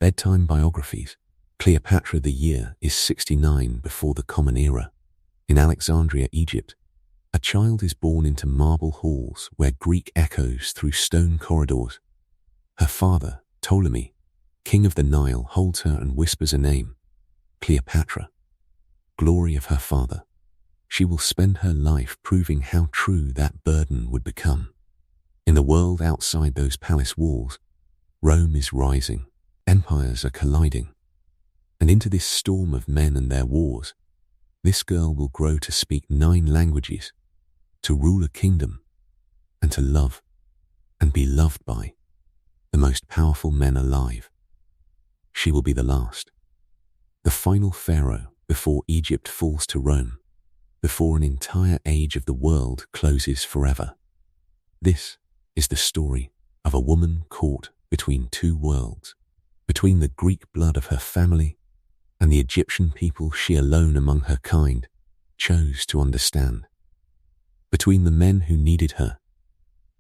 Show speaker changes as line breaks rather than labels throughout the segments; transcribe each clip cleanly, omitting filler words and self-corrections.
Bedtime Biographies. Cleopatra the year is 69 before the Common Era. In Alexandria, Egypt, a child is born into marble halls where Greek echoes through stone corridors. Her father, Ptolemy, king of the Nile, holds her and whispers a name, Cleopatra. Glory of her father. She will spend her life proving how true that burden would become. In the world outside those palace walls, Rome is rising, empires are colliding, and into this storm of men and their wars, this girl will grow to speak 9 languages, to rule a kingdom, and to love and be loved by the most powerful men alive. She will be the last, the final pharaoh before Egypt falls to Rome, before an entire age of the world closes forever. This is the story of a woman caught between 2 worlds, between the Greek blood of her family and the Egyptian people she alone among her kind chose to understand, between the men who needed her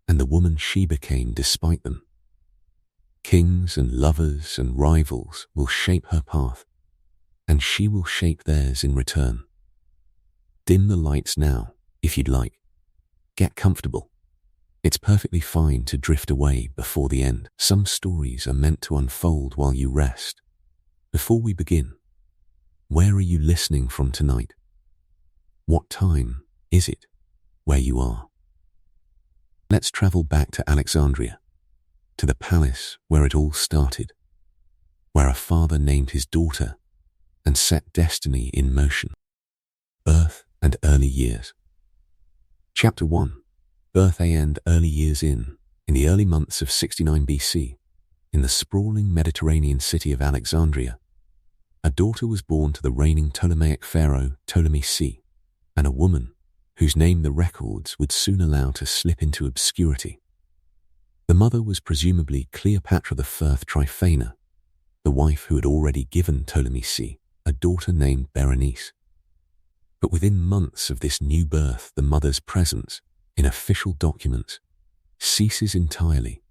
and the woman she became despite them. Kings and lovers and rivals will shape her path, and she will shape theirs in return. Dim the lights now, if you'd like. Get comfortable. It's perfectly fine to drift away before the end. Some stories are meant to unfold while you rest. Before we begin, where are you listening from tonight? What time is it where you are? Let's travel back to Alexandria, to the palace where it all started, where a father named his daughter and set destiny in motion. Birth and early years. Chapter 1. Birth and early years. In the early months of 69 BC, in the sprawling Mediterranean city of Alexandria, a daughter was born to the reigning Ptolemaic pharaoh Ptolemy VI, and a woman whose name the records would soon allow to slip into obscurity. The mother was presumably Cleopatra I Tryphena, the wife who had already given Ptolemy VI a daughter named Berenice. But within months of this new birth, the mother's presence in official documents ceases entirely,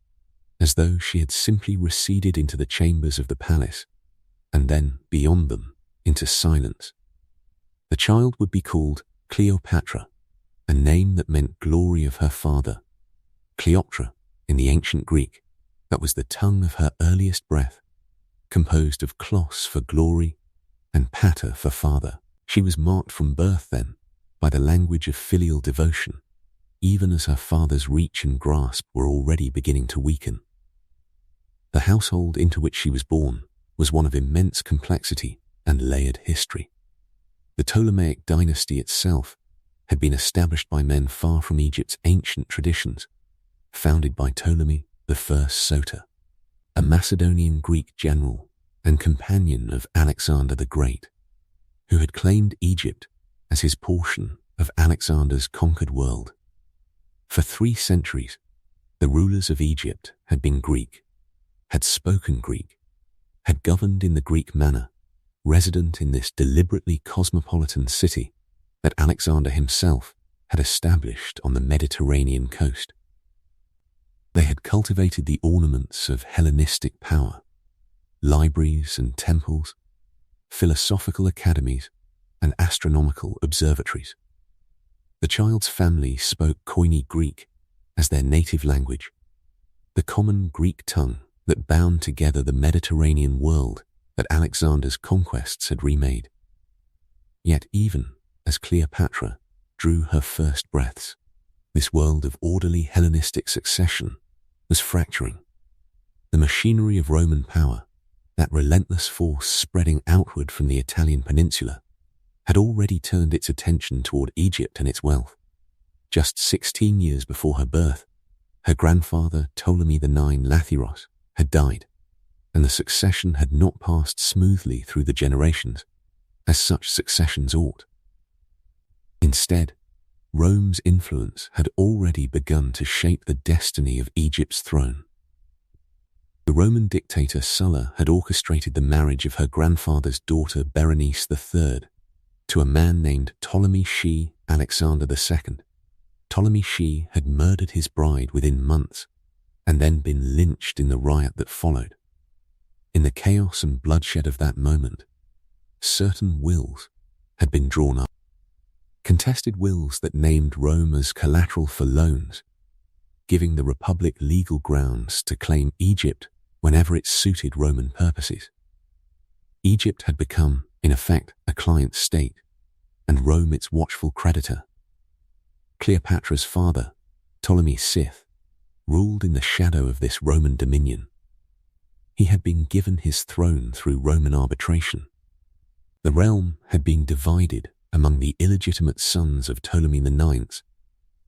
as though she had simply receded into the chambers of the palace, and then, beyond them, into silence. The child would be called Cleopatra, a name that meant glory of her father. Cleopatra, in the ancient Greek, that was the tongue of her earliest breath, composed of klos for glory and pater for father. She was marked from birth, then, by the language of filial devotion, even as her father's reach and grasp were already beginning to weaken. The household into which she was born was one of immense complexity and layered history. The Ptolemaic dynasty itself had been established by men far from Egypt's ancient traditions, founded by Ptolemy I Soter, a Macedonian Greek general and companion of Alexander the Great, who had claimed Egypt as his portion of Alexander's conquered world. For 3 centuries, the rulers of Egypt had been Greek, had spoken Greek, had governed in the Greek manner, resident in this deliberately cosmopolitan city that Alexander himself had established on the Mediterranean coast. They had cultivated the ornaments of Hellenistic power, libraries and temples, philosophical academies, and astronomical observatories. The child's family spoke Koine Greek as their native language, the common Greek tongue that bound together the Mediterranean world that Alexander's conquests had remade. Yet even as Cleopatra drew her first breaths, this world of orderly Hellenistic succession was fracturing. The machinery of Roman power, that relentless force spreading outward from the Italian peninsula, had already turned its attention toward Egypt and its wealth. Just 16 years before her birth, her grandfather Ptolemy IX Lathyrus had died, and the succession had not passed smoothly through the generations, as such successions ought. Instead, Rome's influence had already begun to shape the destiny of Egypt's throne. The Roman dictator Sulla had orchestrated the marriage of her grandfather's daughter Berenice III to a man named Ptolemy She Alexander II. Ptolemy She had murdered his bride within months and then been lynched in the riot that followed. In the chaos and bloodshed of that moment, certain wills had been drawn up. Contested wills that named Rome as collateral for loans, giving the Republic legal grounds to claim Egypt whenever it suited Roman purposes. Egypt had become, in effect, a client state, and Rome its watchful creditor. Cleopatra's father, Ptolemy VI, ruled in the shadow of this Roman dominion. He had been given his throne through Roman arbitration. The realm had been divided among the illegitimate sons of Ptolemy IX,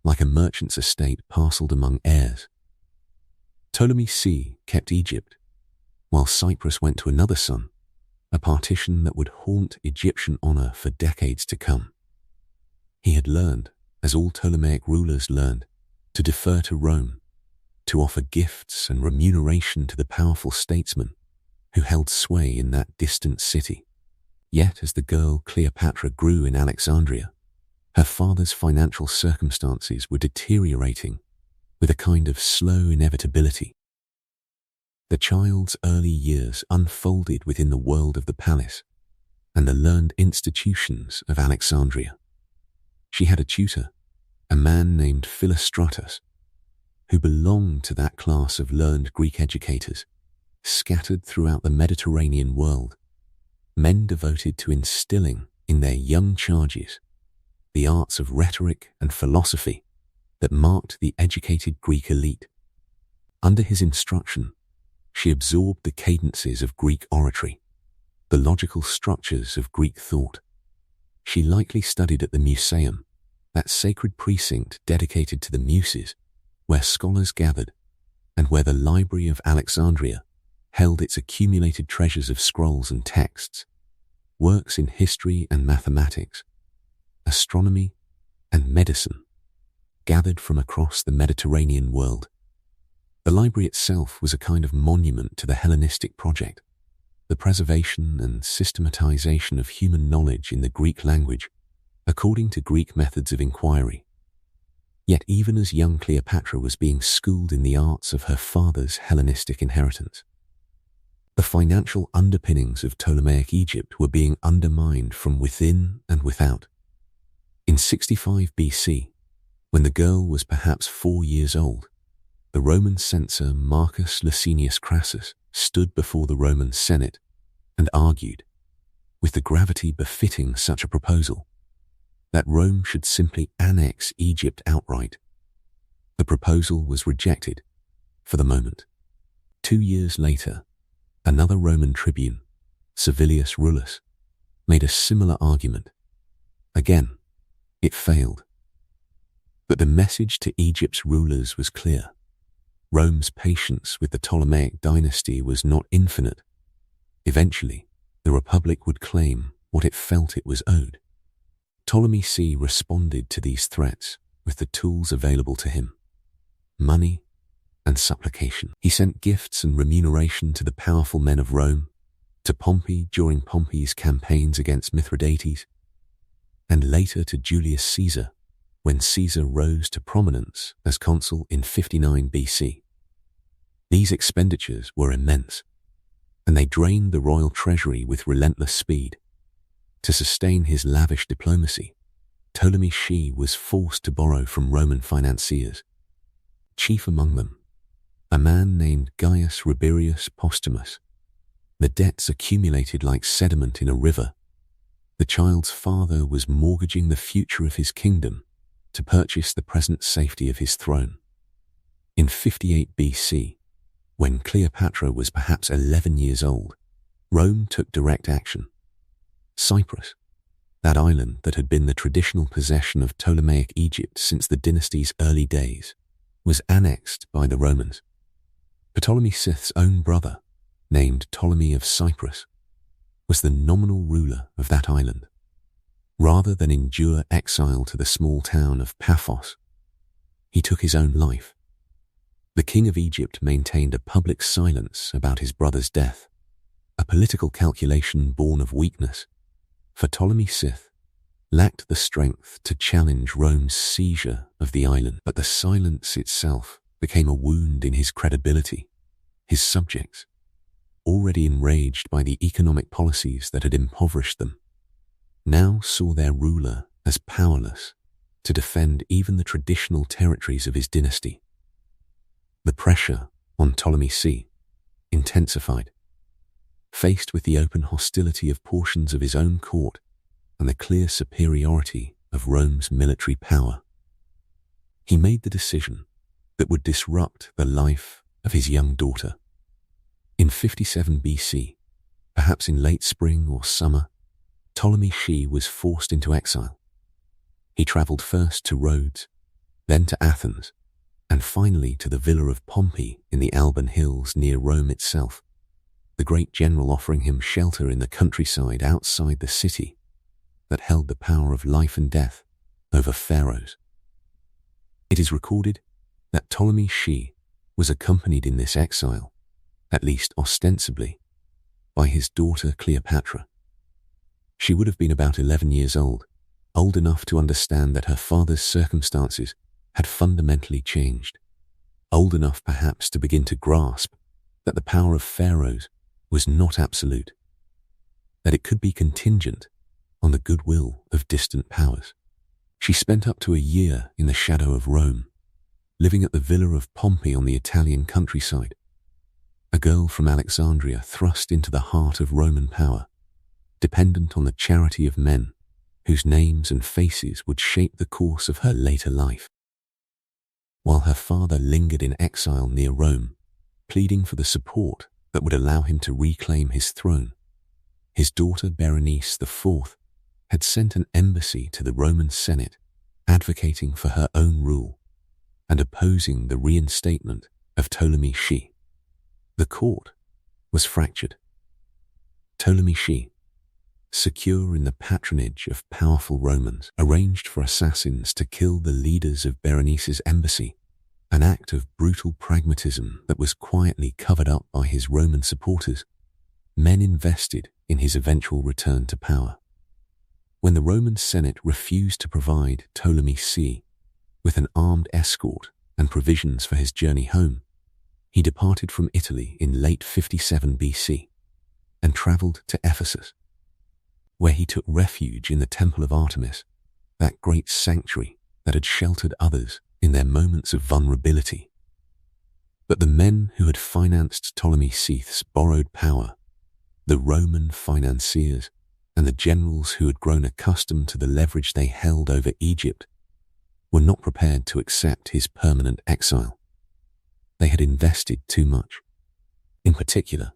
like a merchant's estate parcelled among heirs. Ptolemy C kept Egypt, while Cyprus went to another son, a partition that would haunt Egyptian honour for decades to come. He had learned, as all Ptolemaic rulers learned, to defer to Rome, to offer gifts and remuneration to the powerful statesmen who held sway in that distant city. Yet as the girl Cleopatra grew in Alexandria, her father's financial circumstances were deteriorating with a kind of slow inevitability. The child's early years unfolded within the world of the palace and the learned institutions of Alexandria. She had a tutor, a man named Philostratus, who belonged to that class of learned Greek educators scattered throughout the Mediterranean world, men devoted to instilling in their young charges the arts of rhetoric and philosophy that marked the educated Greek elite. Under his instruction, she absorbed the cadences of Greek oratory, the logical structures of Greek thought. She likely studied at the Museum, that sacred precinct dedicated to the Muses, where scholars gathered, and where the Library of Alexandria held its accumulated treasures of scrolls and texts, works in history and mathematics, astronomy and medicine, gathered from across the Mediterranean world. The library itself was a kind of monument to the Hellenistic project, the preservation and systematization of human knowledge in the Greek language, according to Greek methods of inquiry. Yet even as young Cleopatra was being schooled in the arts of her father's Hellenistic inheritance, the financial underpinnings of Ptolemaic Egypt were being undermined from within and without. In 65 BC, when the girl was perhaps 4 years old, the Roman censor Marcus Licinius Crassus stood before the Roman Senate and argued, with the gravity befitting such a proposal, that Rome should simply annex Egypt outright. The proposal was rejected, for the moment. 2 years later, another Roman tribune, Servilius Rullus, made a similar argument. Again, it failed. But the message to Egypt's rulers was clear. Rome's patience with the Ptolemaic dynasty was not infinite. Eventually, the Republic would claim what it felt it was owed. Ptolemy C responded to these threats with the tools available to him: money and supplication. He sent gifts and remuneration to the powerful men of Rome, to Pompey during Pompey's campaigns against Mithridates, and later to Julius Caesar when Caesar rose to prominence as consul in 59 BC. These expenditures were immense, and they drained the royal treasury with relentless speed. To sustain his lavish diplomacy, Ptolemy C was forced to borrow from Roman financiers. Chief among them, a man named Gaius Rabirius Postumus. The debts accumulated like sediment in a river. The child's father was mortgaging the future of his kingdom to purchase the present safety of his throne. In 58 BC, when Cleopatra was perhaps 11 years old, Rome took direct action. Cyprus, that island that had been the traditional possession of Ptolemaic Egypt since the dynasty's early days, was annexed by the Romans. Ptolemy VI's own brother, named Ptolemy of Cyprus, was the nominal ruler of that island. Rather than endure exile to the small town of Paphos, he took his own life. The king of Egypt maintained a public silence about his brother's death, a political calculation born of weakness, for Ptolemy VI lacked the strength to challenge Rome's seizure of the island. But the silence itself became a wound in his credibility. His subjects, already enraged by the economic policies that had impoverished them, now saw their ruler as powerless to defend even the traditional territories of his dynasty. The pressure on Ptolemy C intensified. Faced with the open hostility of portions of his own court and the clear superiority of Rome's military power, he made the decision that would disrupt the life of his young daughter. In 57 BC, perhaps in late spring or summer, Ptolemy She was forced into exile. He travelled first to Rhodes, then to Athens, and finally to the villa of Pompey in the Alban Hills near Rome itself, the great general offering him shelter in the countryside outside the city that held the power of life and death over pharaohs. It is recorded that Ptolemy She was accompanied in this exile, at least ostensibly, by his daughter Cleopatra. She would have been about 11 years old enough to understand that her father's circumstances had fundamentally changed, old enough perhaps to begin to grasp that the power of pharaohs was not absolute, that it could be contingent on the goodwill of distant powers. She spent up to a year in the shadow of Rome, living at the villa of Pompey on the Italian countryside, a girl from Alexandria thrust into the heart of Roman power, dependent on the charity of men whose names and faces would shape the course of her later life. While her father lingered in exile near Rome, pleading for the support that would allow him to reclaim his throne, his daughter Berenice IV had sent an embassy to the Roman Senate advocating for her own rule and opposing the reinstatement of Ptolemy She. The court was fractured. Ptolemy She, secure in the patronage of powerful Romans, arranged for assassins to kill the leaders of Berenice's embassy, an act of brutal pragmatism that was quietly covered up by his Roman supporters, men invested in his eventual return to power. When the Roman Senate refused to provide Ptolemy C with an armed escort and provisions for his journey home, he departed from Italy in late 57 BC and travelled to Ephesus, where he took refuge in the Temple of Artemis, that great sanctuary that had sheltered others in their moments of vulnerability. But the men who had financed Ptolemy C's borrowed power, the Roman financiers and the generals who had grown accustomed to the leverage they held over Egypt, were not prepared to accept his permanent exile. They had invested too much. In particular,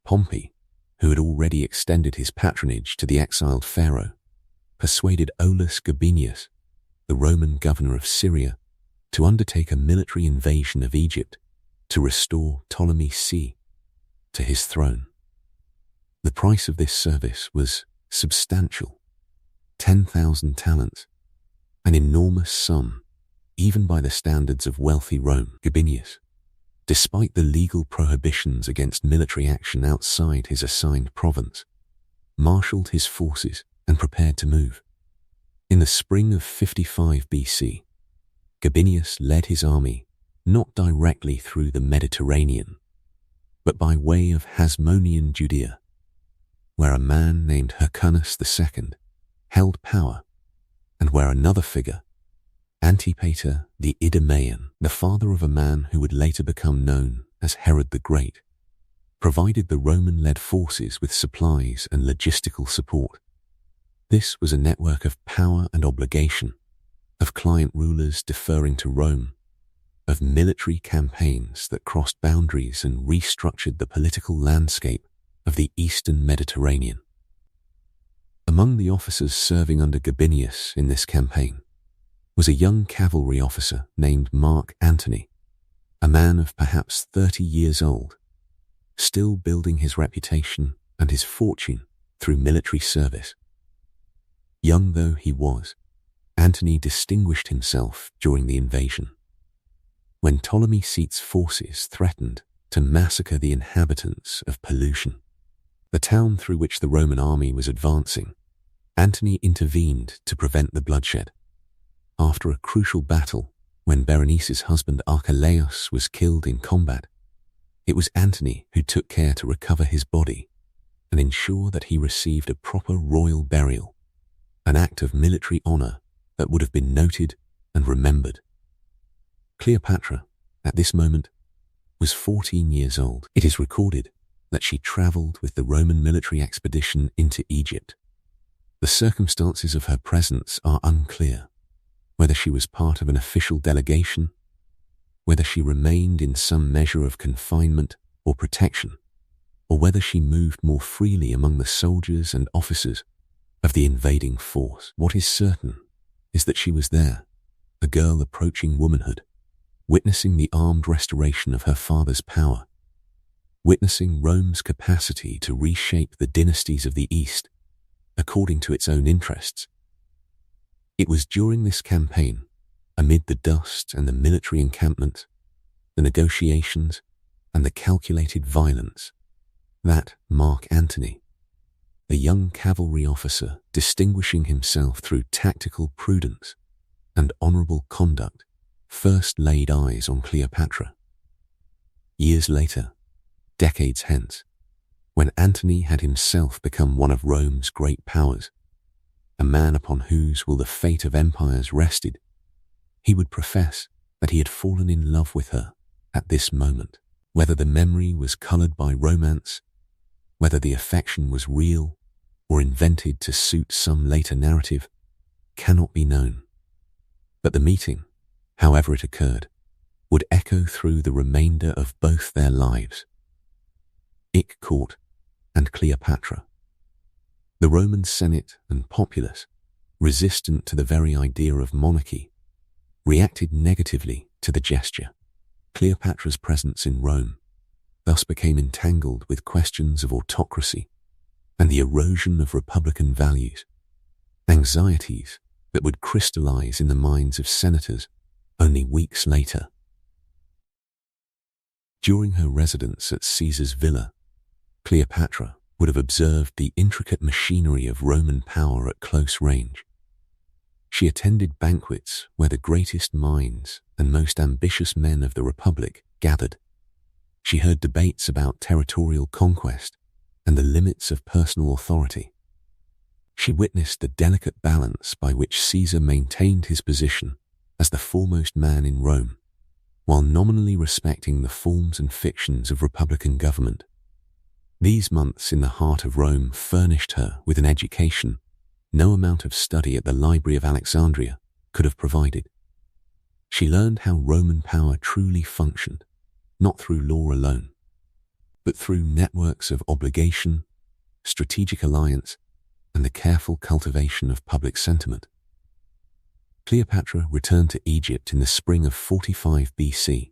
Pompey, who had already extended his patronage to the exiled pharaoh, persuaded Aulus Gabinius, the Roman governor of Syria, to undertake a military invasion of Egypt to restore Ptolemy C to his throne. The price of this service was substantial, 10,000 talents, an enormous sum even by the standards of wealthy Rome. Gabinius, despite the legal prohibitions against military action outside his assigned province, marshalled his forces and prepared to move. In the spring of 55 BC, Gabinius led his army not directly through the Mediterranean, but by way of Hasmonean Judea, where a man named Hyrcanus II held power, and where another figure, Antipater the Idumean, the father of a man who would later become known as Herod the Great, provided the Roman-led forces with supplies and logistical support. This was a network of power and obligation, of client rulers deferring to Rome, of military campaigns that crossed boundaries and restructured the political landscape of the Eastern Mediterranean. Among the officers serving under Gabinius in this campaign was a young cavalry officer named Mark Antony, a man of perhaps 30 years old, still building his reputation and his fortune through military service. Young though he was, Antony distinguished himself during the invasion. When Ptolemy C's forces threatened to massacre the inhabitants of Pelusium, the town through which the Roman army was advancing, Antony intervened to prevent the bloodshed. After a crucial battle, when Berenice's husband Archelaus was killed in combat, It was Antony who took care to recover his body and ensure that he received a proper royal burial, an act of military honor that would have been noted and remembered. Cleopatra, at this moment, was 14 years old. It is recorded that she traveled with the Roman military expedition into Egypt. The circumstances of her presence are unclear, whether she was part of an official delegation, whether she remained in some measure of confinement or protection, or whether she moved more freely among the soldiers and officers of the invading force. What is certain is that she was there, a girl approaching womanhood, witnessing the armed restoration of her father's power, witnessing Rome's capacity to reshape the dynasties of the East according to its own interests. It was during this campaign, amid the dust and the military encampment, the negotiations and the calculated violence, that Mark Antony, a young cavalry officer distinguishing himself through tactical prudence and honorable conduct, first laid eyes on Cleopatra. Years later, decades hence, when Antony had himself become one of Rome's great powers, a man upon whose will the fate of empires rested, he would profess that he had fallen in love with her at this moment. Whether the memory was colored by romance, whether the affection was real or invented to suit some later narrative, cannot be known. But the meeting, however it occurred, would echo through the remainder of both their lives. Ich court and Cleopatra. The Roman Senate and populace, resistant to the very idea of monarchy, reacted negatively to the gesture. Cleopatra's presence in Rome thus became entangled with questions of autocracy and the erosion of republican values, anxieties that would crystallize in the minds of senators only weeks later. During her residence at Caesar's villa, Cleopatra would have observed the intricate machinery of Roman power at close range. She attended banquets where the greatest minds and most ambitious men of the Republic gathered. She heard debates about territorial conquest and the limits of personal authority. She witnessed the delicate balance by which Caesar maintained his position as the foremost man in Rome, while nominally respecting the forms and fictions of republican government. These months in the heart of Rome furnished her with an education no amount of study at the Library of Alexandria could have provided. She learned how Roman power truly functioned, not through law alone, but through networks of obligation, strategic alliance, and the careful cultivation of public sentiment. Cleopatra returned to Egypt in the spring of 45 BC,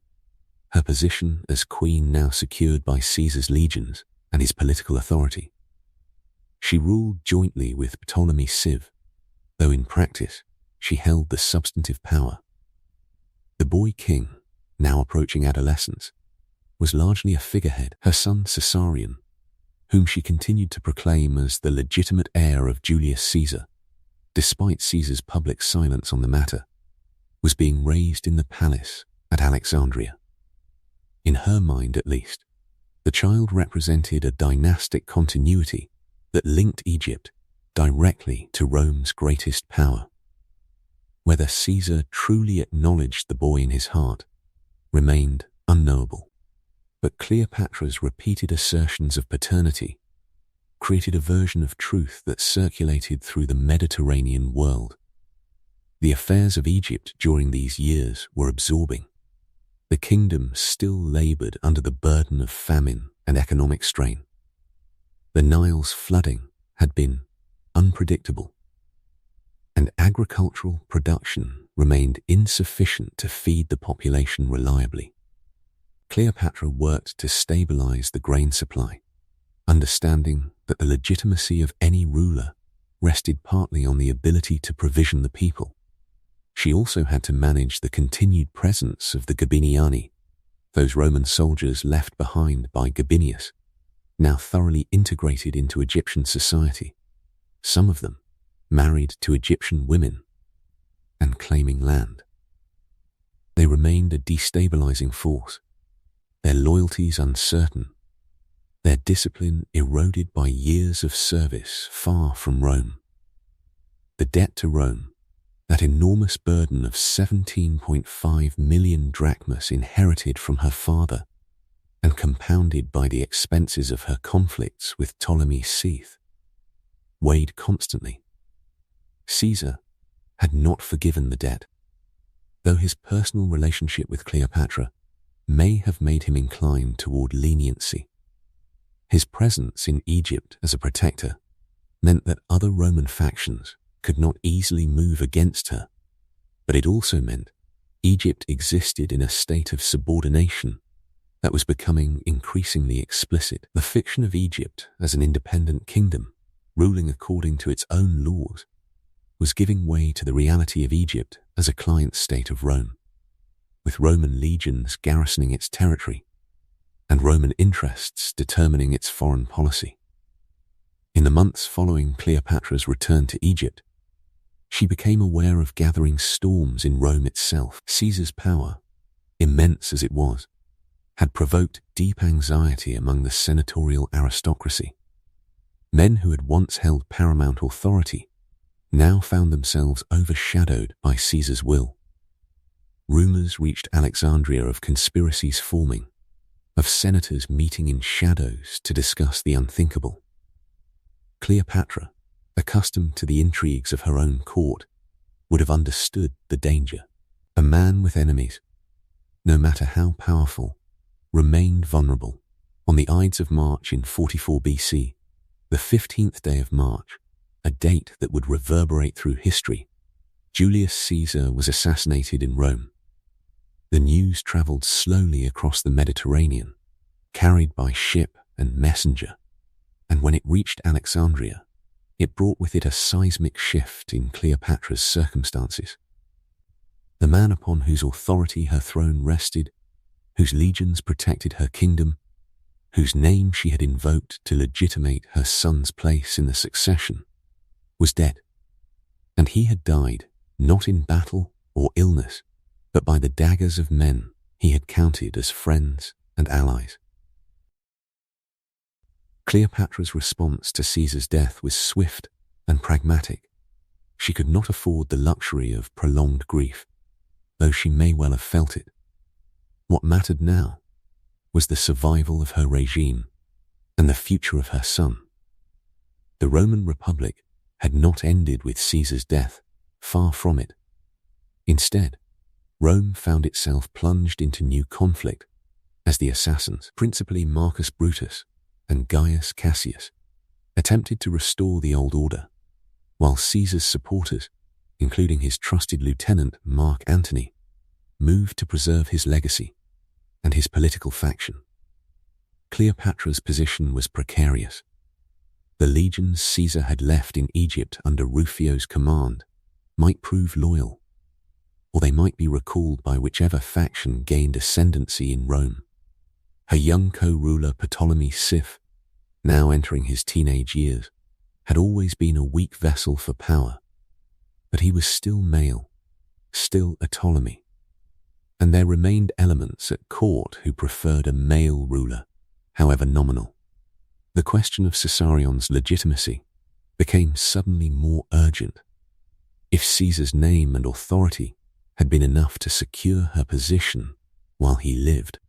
her position as queen now secured by Caesar's legions and his political authority. She ruled jointly with Ptolemy Civ, though in practice she held the substantive power. The boy king, now approaching adolescence, was largely a figurehead. Her son Caesarion, whom she continued to proclaim as the legitimate heir of Julius Caesar, despite Caesar's public silence on the matter, was being raised in the palace at Alexandria. In her mind, at least, the child represented a dynastic continuity that linked Egypt directly to Rome's greatest power. Whether Caesar truly acknowledged the boy in his heart remained unknowable, but Cleopatra's repeated assertions of paternity created a version of truth that circulated through the Mediterranean world. The affairs of Egypt during these years were absorbing. The kingdom still labored under the burden of famine and economic strain. The Nile's flooding had been unpredictable, and agricultural production remained insufficient to feed the population reliably. Cleopatra worked to stabilize the grain supply, understanding that the legitimacy of any ruler rested partly on the ability to provision the people. She also had to manage the continued presence of the Gabiniani, those Roman soldiers left behind by Gabinius, now thoroughly integrated into Egyptian society, some of them married to Egyptian women and claiming land. They remained a destabilizing force, their loyalties uncertain, their discipline eroded by years of service far from Rome. The debt to Rome, that enormous burden of 17.5 million drachmas inherited from her father and compounded by the expenses of her conflicts with Ptolemy VI, weighed constantly. Caesar had not forgiven the debt, though his personal relationship with Cleopatra may have made him inclined toward leniency. His presence in Egypt as a protector meant that other Roman factions could not easily move against her, but it also meant Egypt existed in a state of subordination that was becoming increasingly explicit. The fiction of Egypt as an independent kingdom, ruling according to its own laws, was giving way to the reality of Egypt as a client state of Rome, with Roman legions garrisoning its territory and Roman interests determining its foreign policy. In the months following Cleopatra's return to Egypt, she became aware of gathering storms in Rome itself. Caesar's power, immense as it was, had provoked deep anxiety among the senatorial aristocracy. Men who had once held paramount authority now found themselves overshadowed by Caesar's will. Rumors reached Alexandria of conspiracies forming, of senators meeting in shadows to discuss the unthinkable. Cleopatra, accustomed to the intrigues of her own court, would have understood the danger. A man with enemies, no matter how powerful, remained vulnerable. On the Ides of March in 44 BC, the 15th day of March, a date that would reverberate through history, Julius Caesar was assassinated in Rome. The news traveled slowly across the Mediterranean, carried by ship and messenger, and when it reached Alexandria, it brought with it a seismic shift in Cleopatra's circumstances. The man upon whose authority her throne rested, whose legions protected her kingdom, whose name she had invoked to legitimate her son's place in the succession, was dead, and he had died not in battle or illness, but by the daggers of men he had counted as friends and allies. Cleopatra's response to Caesar's death was swift and pragmatic. She could not afford the luxury of prolonged grief, though she may well have felt it. What mattered now was the survival of her regime and the future of her son. The Roman Republic had not ended with Caesar's death, far from it. Instead, Rome found itself plunged into new conflict as the assassins, principally Marcus Brutus and Gaius Cassius, attempted to restore the old order, while Caesar's supporters, including his trusted lieutenant Mark Antony, moved to preserve his legacy and his political faction. Cleopatra's position was precarious. The legions Caesar had left in Egypt under Rufio's command might prove loyal, or they might be recalled by whichever faction gained ascendancy in Rome. Her young co-ruler Ptolemy VI, now entering his teenage years, had always been a weak vessel for power, but he was still male, still a Ptolemy, and there remained elements at court who preferred a male ruler, however nominal. The question of Caesarion's legitimacy became suddenly more urgent. If Caesar's name and authority had been enough to secure her position while he lived,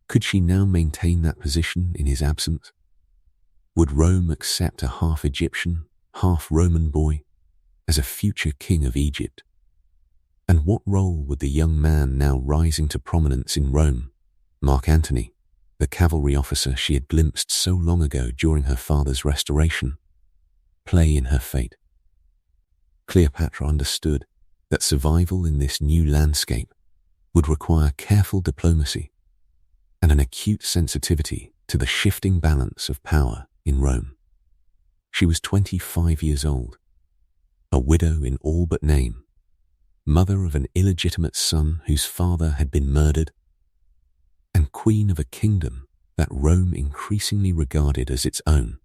could she now maintain that position in his absence? Would Rome accept a half-Egyptian, half-Roman boy as a future king of Egypt? And what role would the young man now rising to prominence in Rome, Mark Antony, the cavalry officer she had glimpsed so long ago during her father's restoration, play in her fate? Cleopatra understood that survival in this new landscape would require careful diplomacy and an acute sensitivity to the shifting balance of power in Rome. She was 25 years old, a widow in all but name, mother of an illegitimate son whose father had been murdered, and queen of a kingdom that Rome increasingly regarded as its own.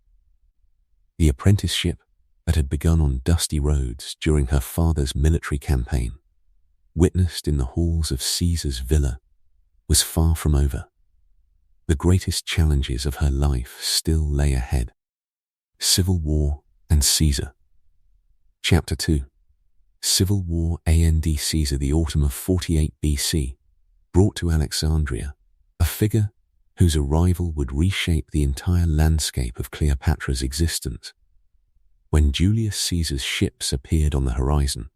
The apprenticeship that had begun on dusty roads during her father's military campaign, witnessed in the halls of Caesar's villa, was far from over. the greatest challenges of her life still lay ahead. Civil War and Caesar. Chapter 2. Civil War and Caesar. The autumn of 48 BC brought to Alexandria a figure whose arrival would reshape the entire landscape of Cleopatra's existence. When Julius Caesar's ships appeared on the horizon,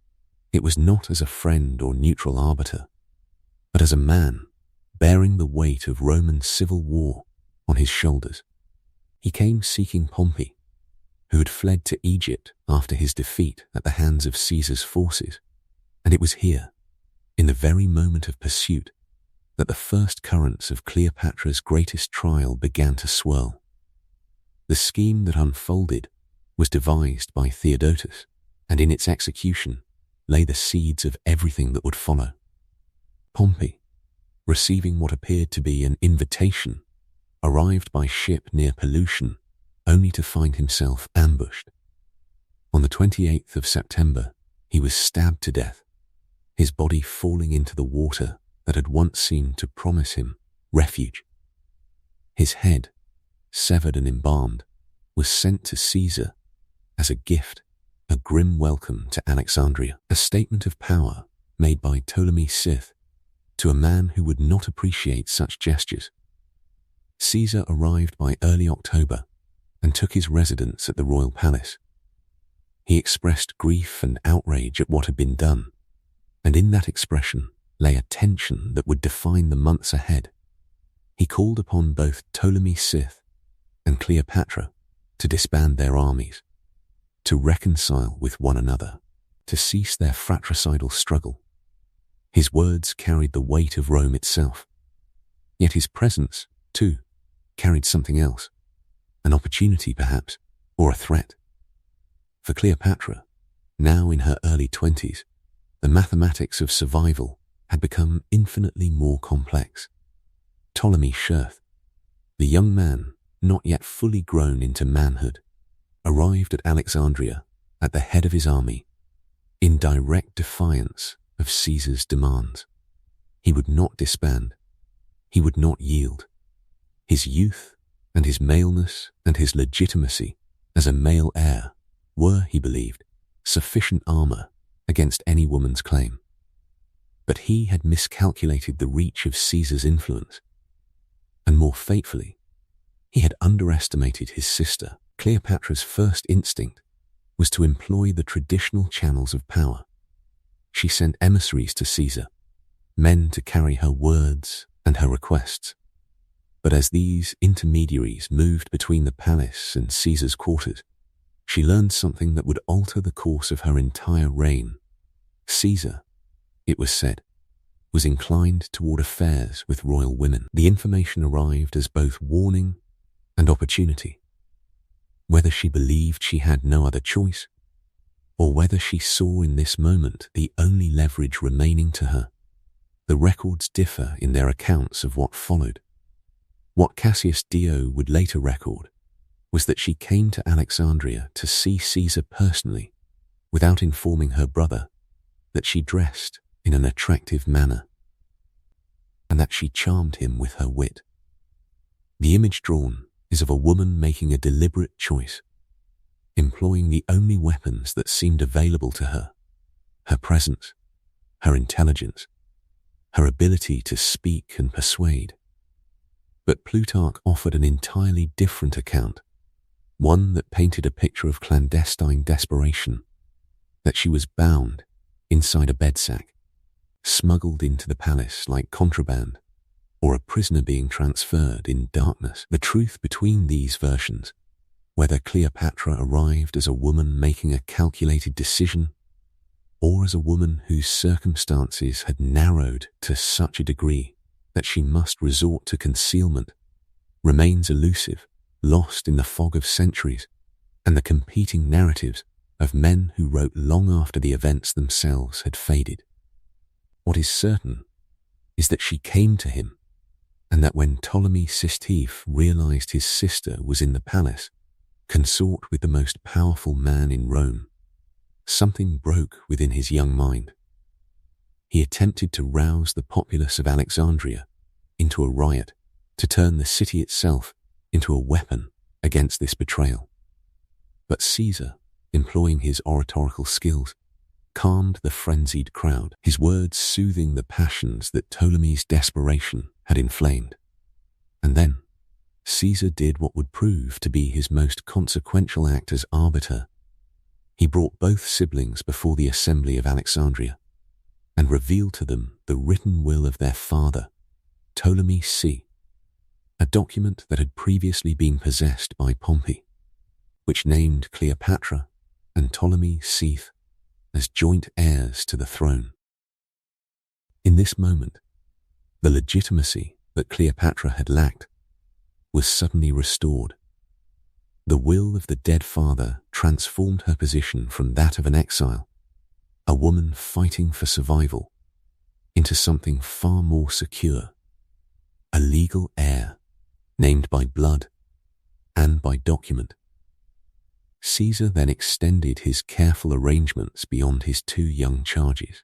it was not as a friend or neutral arbiter, but as a man bearing the weight of Roman civil war on his shoulders. He came seeking Pompey, who had fled to Egypt after his defeat at the hands of Caesar's forces, and it was here, in the very moment of pursuit, that the first currents of Cleopatra's greatest trial began to swirl. The scheme that unfolded was devised by Theodotus, and in its execution lay the seeds of everything that would follow. Pompey, receiving what appeared to be an invitation, arrived by ship near Pelusium, only to find himself ambushed. On the 28th of September, he was stabbed to death, his body falling into the water that had once seemed to promise him refuge. His head, severed and embalmed, was sent to Caesar as a gift, a grim welcome to Alexandria, a statement of power made by Ptolemy VI to a man who would not appreciate such gestures. Caesar arrived by early October and took his residence at the royal palace. He expressed grief and outrage at what had been done, and in that expression lay a tension that would define the months ahead. He called upon both Ptolemy VI and Cleopatra to disband their armies, to reconcile with one another, to cease their fratricidal struggle. His words carried the weight of Rome itself. Yet his presence, too, carried something else, an opportunity perhaps, or a threat. For Cleopatra, now in her early 20s, the mathematics of survival had become infinitely more complex. Ptolemy Scherth, the young man not yet fully grown into manhood, arrived at Alexandria at the head of his army, in direct defiance of Caesar's demands. He would not disband. He would not yield. His youth and his maleness and his legitimacy as a male heir were, he believed, sufficient armor against any woman's claim. But he had miscalculated the reach of Caesar's influence, and more fatefully, he had underestimated his sister. Cleopatra's first instinct was to employ the traditional channels of power. She sent emissaries to Caesar, men to carry her words and her requests. But as these intermediaries moved between the palace and Caesar's quarters, she learned something that would alter the course of her entire reign. Caesar, it was said, was inclined toward affairs with royal women. The information arrived as both warning and opportunity. Whether she believed she had no other choice, or whether she saw in this moment the only leverage remaining to her, the records differ in their accounts of what followed. What Cassius Dio would later record was that she came to Alexandria to see Caesar personally, without informing her brother that she dressed in an attractive manner, and that she charmed him with her wit. The image drawn is of a woman making a deliberate choice, employing the only weapons that seemed available to her: her presence, her intelligence, her ability to speak and persuade. But Plutarch offered an entirely different account, one that painted a picture of clandestine desperation, that she was bound inside a bedsack, smuggled into the palace like contraband, or a prisoner being transferred in darkness. The truth between these versions, whether Cleopatra arrived as a woman making a calculated decision, or as a woman whose circumstances had narrowed to such a degree that she must resort to concealment, remains elusive, lost in the fog of centuries and the competing narratives of men who wrote long after the events themselves had faded. What is certain is that she came to him, and that when Ptolemy Sistif realized his sister was in the palace, consort with the most powerful man in Rome, something broke within his young mind. He attempted to rouse the populace of Alexandria into a riot to turn the city itself into a weapon against this betrayal. But Caesar, employing his oratorical skills, calmed the frenzied crowd, his words soothing the passions that Ptolemy's desperation had inflamed. And then, Caesar did what would prove to be his most consequential act as arbiter. He brought both siblings before the assembly of Alexandria and revealed to them the written will of their father, Ptolemy C, a document that had previously been possessed by Pompey, which named Cleopatra and Ptolemy C as joint heirs to the throne. In this moment, the legitimacy that Cleopatra had lacked was suddenly restored. The will of the dead father transformed her position from that of an exile, a woman fighting for survival, into something far more secure, a legal heir, named by blood and by document. Caesar then extended his careful arrangements beyond his two young charges.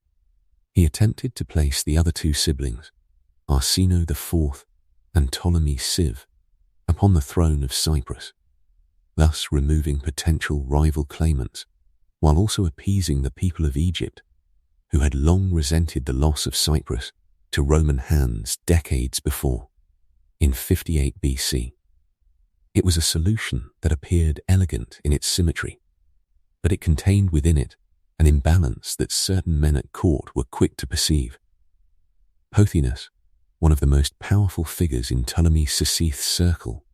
He attempted to place the other two siblings, Arsinoe IV and Ptolemy Civ, upon the throne of Cyprus, thus removing potential rival claimants, while also appeasing the people of Egypt, who had long resented the loss of Cyprus to Roman hands decades before, in 58 BC. It was a solution that appeared elegant in its symmetry, but it contained within it an imbalance that certain men at court were quick to perceive. Pothinus, one of the most powerful figures in Ptolemy Sisith's circle,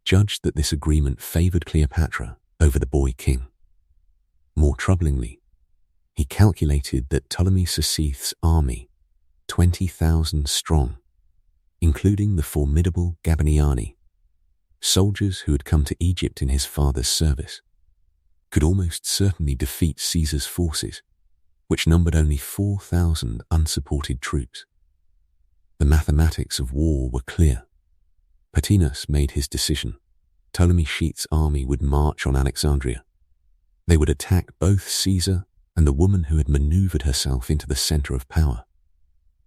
judged that this agreement favored Cleopatra over the boy king. More troublingly, he calculated that Ptolemy Sisith's army, 20,000 strong, including the formidable Gabiniani, soldiers who had come to Egypt in his father's service, could almost certainly defeat Caesar's forces, which numbered only 4,000 unsupported troops. The mathematics of war were clear. Pothinus made his decision. Ptolemy Sheet's army would march on Alexandria. They would attack both Caesar and the woman who had maneuvered herself into the center of power.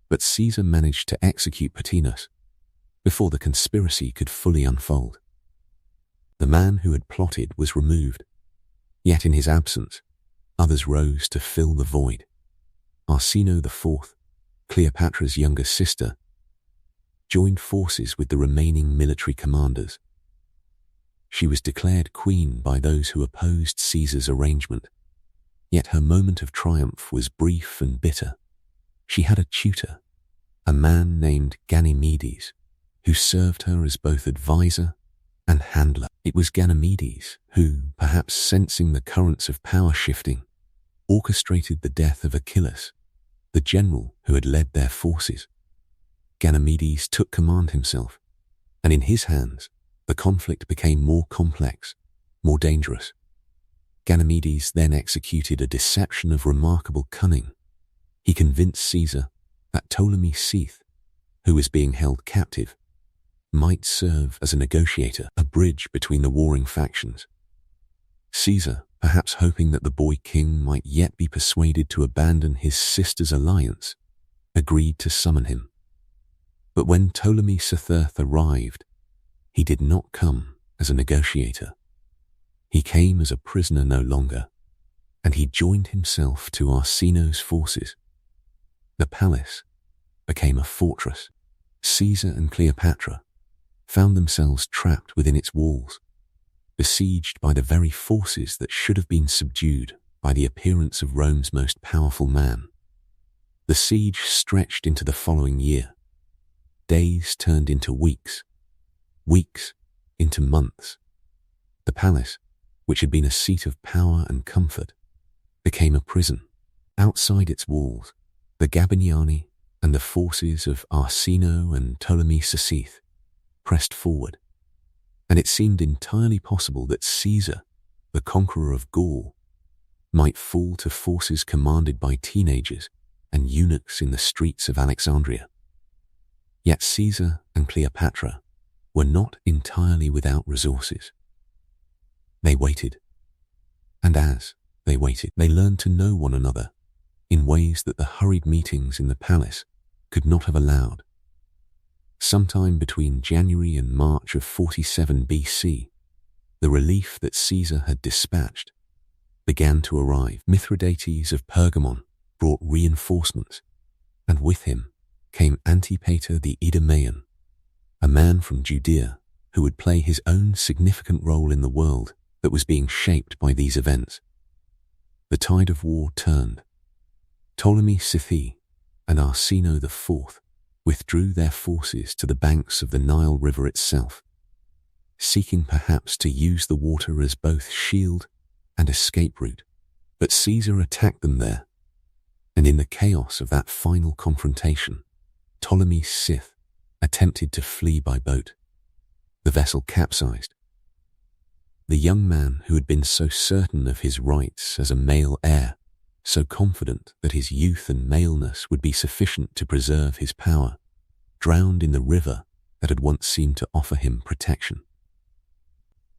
But Caesar managed to execute Pothinus before the conspiracy could fully unfold. The man who had plotted was removed, yet in his absence, others rose to fill the void. Arsinoe IV, Cleopatra's younger sister, joined forces with the remaining military commanders. She was declared queen by those who opposed Caesar's arrangement, yet her moment of triumph was brief and bitter. She had a tutor, a man named Ganymedes, who served her as both advisor and handler. It was Ganymedes who, perhaps sensing the currents of power shifting, orchestrated the death of Achilles, the general who had led their forces. Ganymedes took command himself, and in his hands, the conflict became more complex, more dangerous. Ganymedes then executed a deception of remarkable cunning. He convinced Caesar that Ptolemy Seth, who was being held captive, might serve as a negotiator, a bridge between the warring factions. Caesar, perhaps hoping that the boy king might yet be persuaded to abandon his sister's alliance, agreed to summon him. But when Ptolemy III arrived, he did not come as a negotiator. He came as a prisoner no longer, and he joined himself to Arsinoe's forces. The palace became a fortress. Caesar and Cleopatra found themselves trapped within its walls, besieged by the very forces that should have been subdued by the appearance of Rome's most powerful man. The siege stretched into the following year. Days turned into weeks, weeks into months. The palace, which had been a seat of power and comfort, became a prison. Outside its walls, the Gabiniani and the forces of Arsinoe and Ptolemy Sisith pressed forward, and it seemed entirely possible that Caesar, the conqueror of Gaul, might fall to forces commanded by teenagers and eunuchs in the streets of Alexandria. Yet Caesar and Cleopatra were not entirely without resources. They waited, and as they waited, they learned to know one another in ways that the hurried meetings in the palace could not have allowed. Sometime between January and March of 47 BC, the relief that Caesar had dispatched began to arrive. Mithridates of Pergamon brought reinforcements, and with him came Antipater the Idumean, a man from Judea who would play his own significant role in the world that was being shaped by these events. The tide of war turned. Ptolemy Sithy and Arsinoe IV withdrew their forces to the banks of the Nile River itself, seeking perhaps to use the water as both shield and escape route. But Caesar attacked them there, and in the chaos of that final confrontation, Ptolemy Sith attempted to flee by boat. The vessel capsized. The young man who had been so certain of his rights as a male heir, so confident that his youth and maleness would be sufficient to preserve his power, drowned in the river that had once seemed to offer him protection.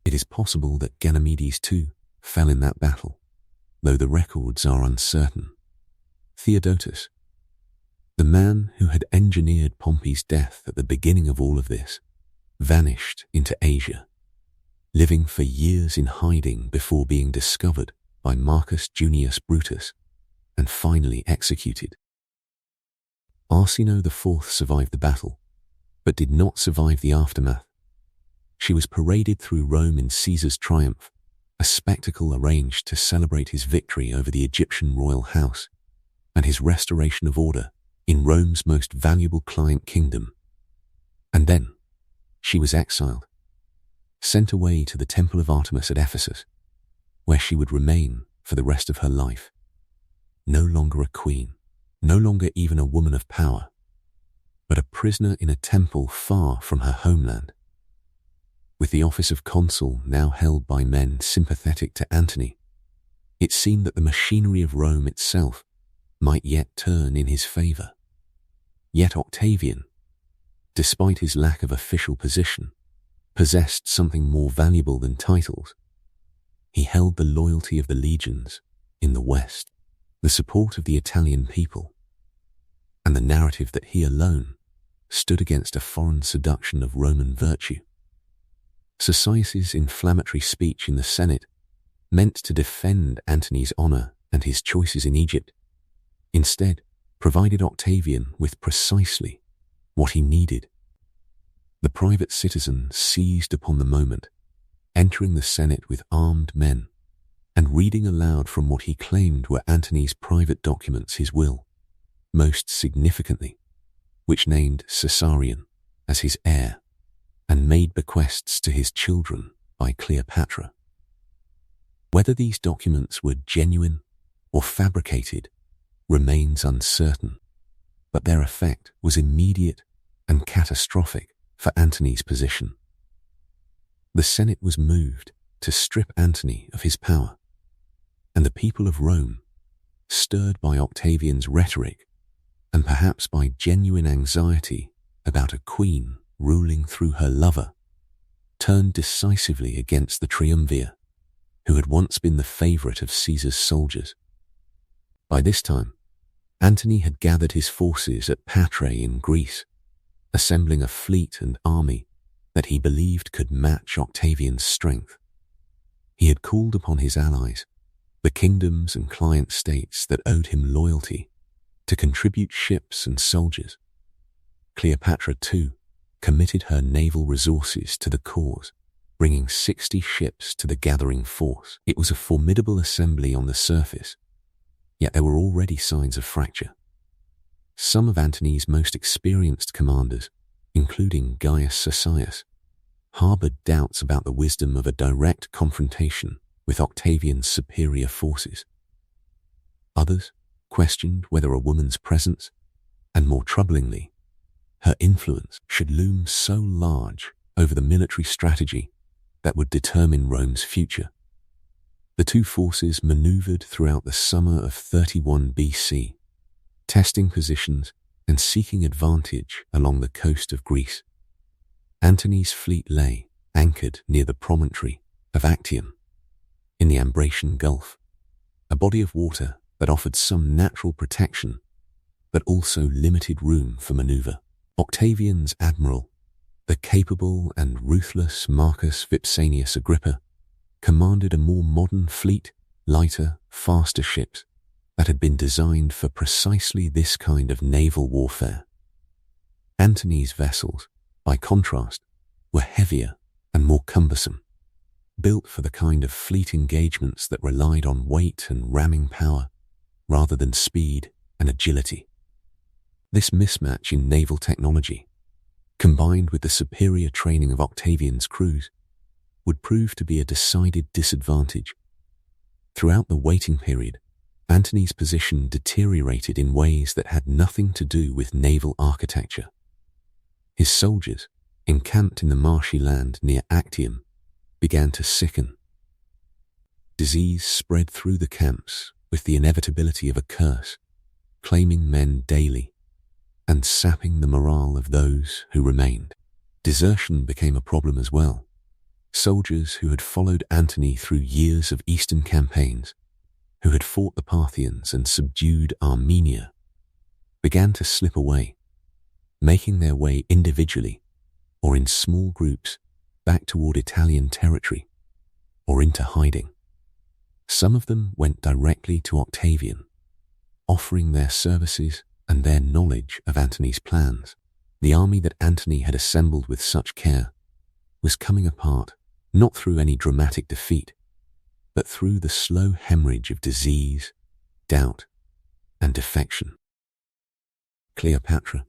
It is possible that Ganymedes too fell in that battle, though the records are uncertain. Theodotus, the man who had engineered Pompey's death at the beginning of all of this, vanished into Asia, living for years in hiding before being discovered by Marcus Junius Brutus and finally executed. Arsinoe IV survived the battle, but did not survive the aftermath. She was paraded through Rome in Caesar's triumph, a spectacle arranged to celebrate his victory over the Egyptian royal house and his restoration of order in Rome's most valuable client kingdom. And then she was exiled, sent away to the Temple of Artemis at Ephesus, where she would remain for the rest of her life. No longer a queen, no longer even a woman of power, but a prisoner in a temple far from her homeland. With the office of consul now held by men sympathetic to Antony, it seemed that the machinery of Rome itself might yet turn in his favor. Yet Octavian, despite his lack of official position, possessed something more valuable than titles. He held the loyalty of the legions in the West, the support of the Italian people, and the narrative that he alone stood against a foreign seduction of Roman virtue. Sosius's inflammatory speech in the Senate, meant to defend Antony's honor and his choices in Egypt, instead provided Octavian with precisely what he needed. The private citizen seized upon the moment, entering the Senate with armed men and reading aloud from what he claimed were Antony's private documents his will, most significantly, which named Caesarion as his heir and made bequests to his children by Cleopatra. Whether these documents were genuine or fabricated remains uncertain, but their effect was immediate and catastrophic for Antony's position. The Senate was moved to strip Antony of his power, and the people of Rome, stirred by Octavian's rhetoric and perhaps by genuine anxiety about a queen ruling through her lover, turned decisively against the triumvir, who had once been the favorite of Caesar's soldiers. By this time, Antony had gathered his forces at Patrae in Greece, assembling a fleet and army that he believed could match Octavian's strength. He had called upon his allies, the kingdoms and client states that owed him loyalty, to contribute ships and soldiers. Cleopatra, too, committed her naval resources to the cause, bringing 60 ships to the gathering force. It was a formidable assembly on the surface, yet there were already signs of fracture. Some of Antony's most experienced commanders, including Gaius Sosius, harbored doubts about the wisdom of a direct confrontation with Octavian's superior forces. Others questioned whether a woman's presence, and more troublingly, her influence, should loom so large over the military strategy that would determine Rome's future. The two forces maneuvered throughout the summer of 31 BC, testing positions and seeking advantage along the coast of Greece. Antony's fleet lay anchored near the promontory of Actium, in the Ambracian Gulf, a body of water that offered some natural protection but also limited room for maneuver. Octavian's admiral, the capable and ruthless Marcus Vipsanius Agrippa, commanded a more modern fleet, lighter, faster ships that had been designed for precisely this kind of naval warfare. Antony's vessels, by contrast, were heavier and more cumbersome, built for the kind of fleet engagements that relied on weight and ramming power rather than speed and agility. This mismatch in naval technology, combined with the superior training of Octavian's crews, would prove to be a decided disadvantage. Throughout the waiting period, Antony's position deteriorated in ways that had nothing to do with naval architecture. His soldiers, encamped in the marshy land near Actium, began to sicken. Disease spread through the camps with the inevitability of a curse, claiming men daily and sapping the morale of those who remained. Desertion became a problem as well. Soldiers who had followed Antony through years of eastern campaigns, who had fought the Parthians and subdued Armenia, began to slip away, making their way individually or in small groups back toward Italian territory or into hiding. Some of them went directly to Octavian, offering their services and their knowledge of Antony's plans. The army that Antony had assembled with such care was coming apart, not through any dramatic defeat, but through the slow hemorrhage of disease, doubt, and defection. Cleopatra,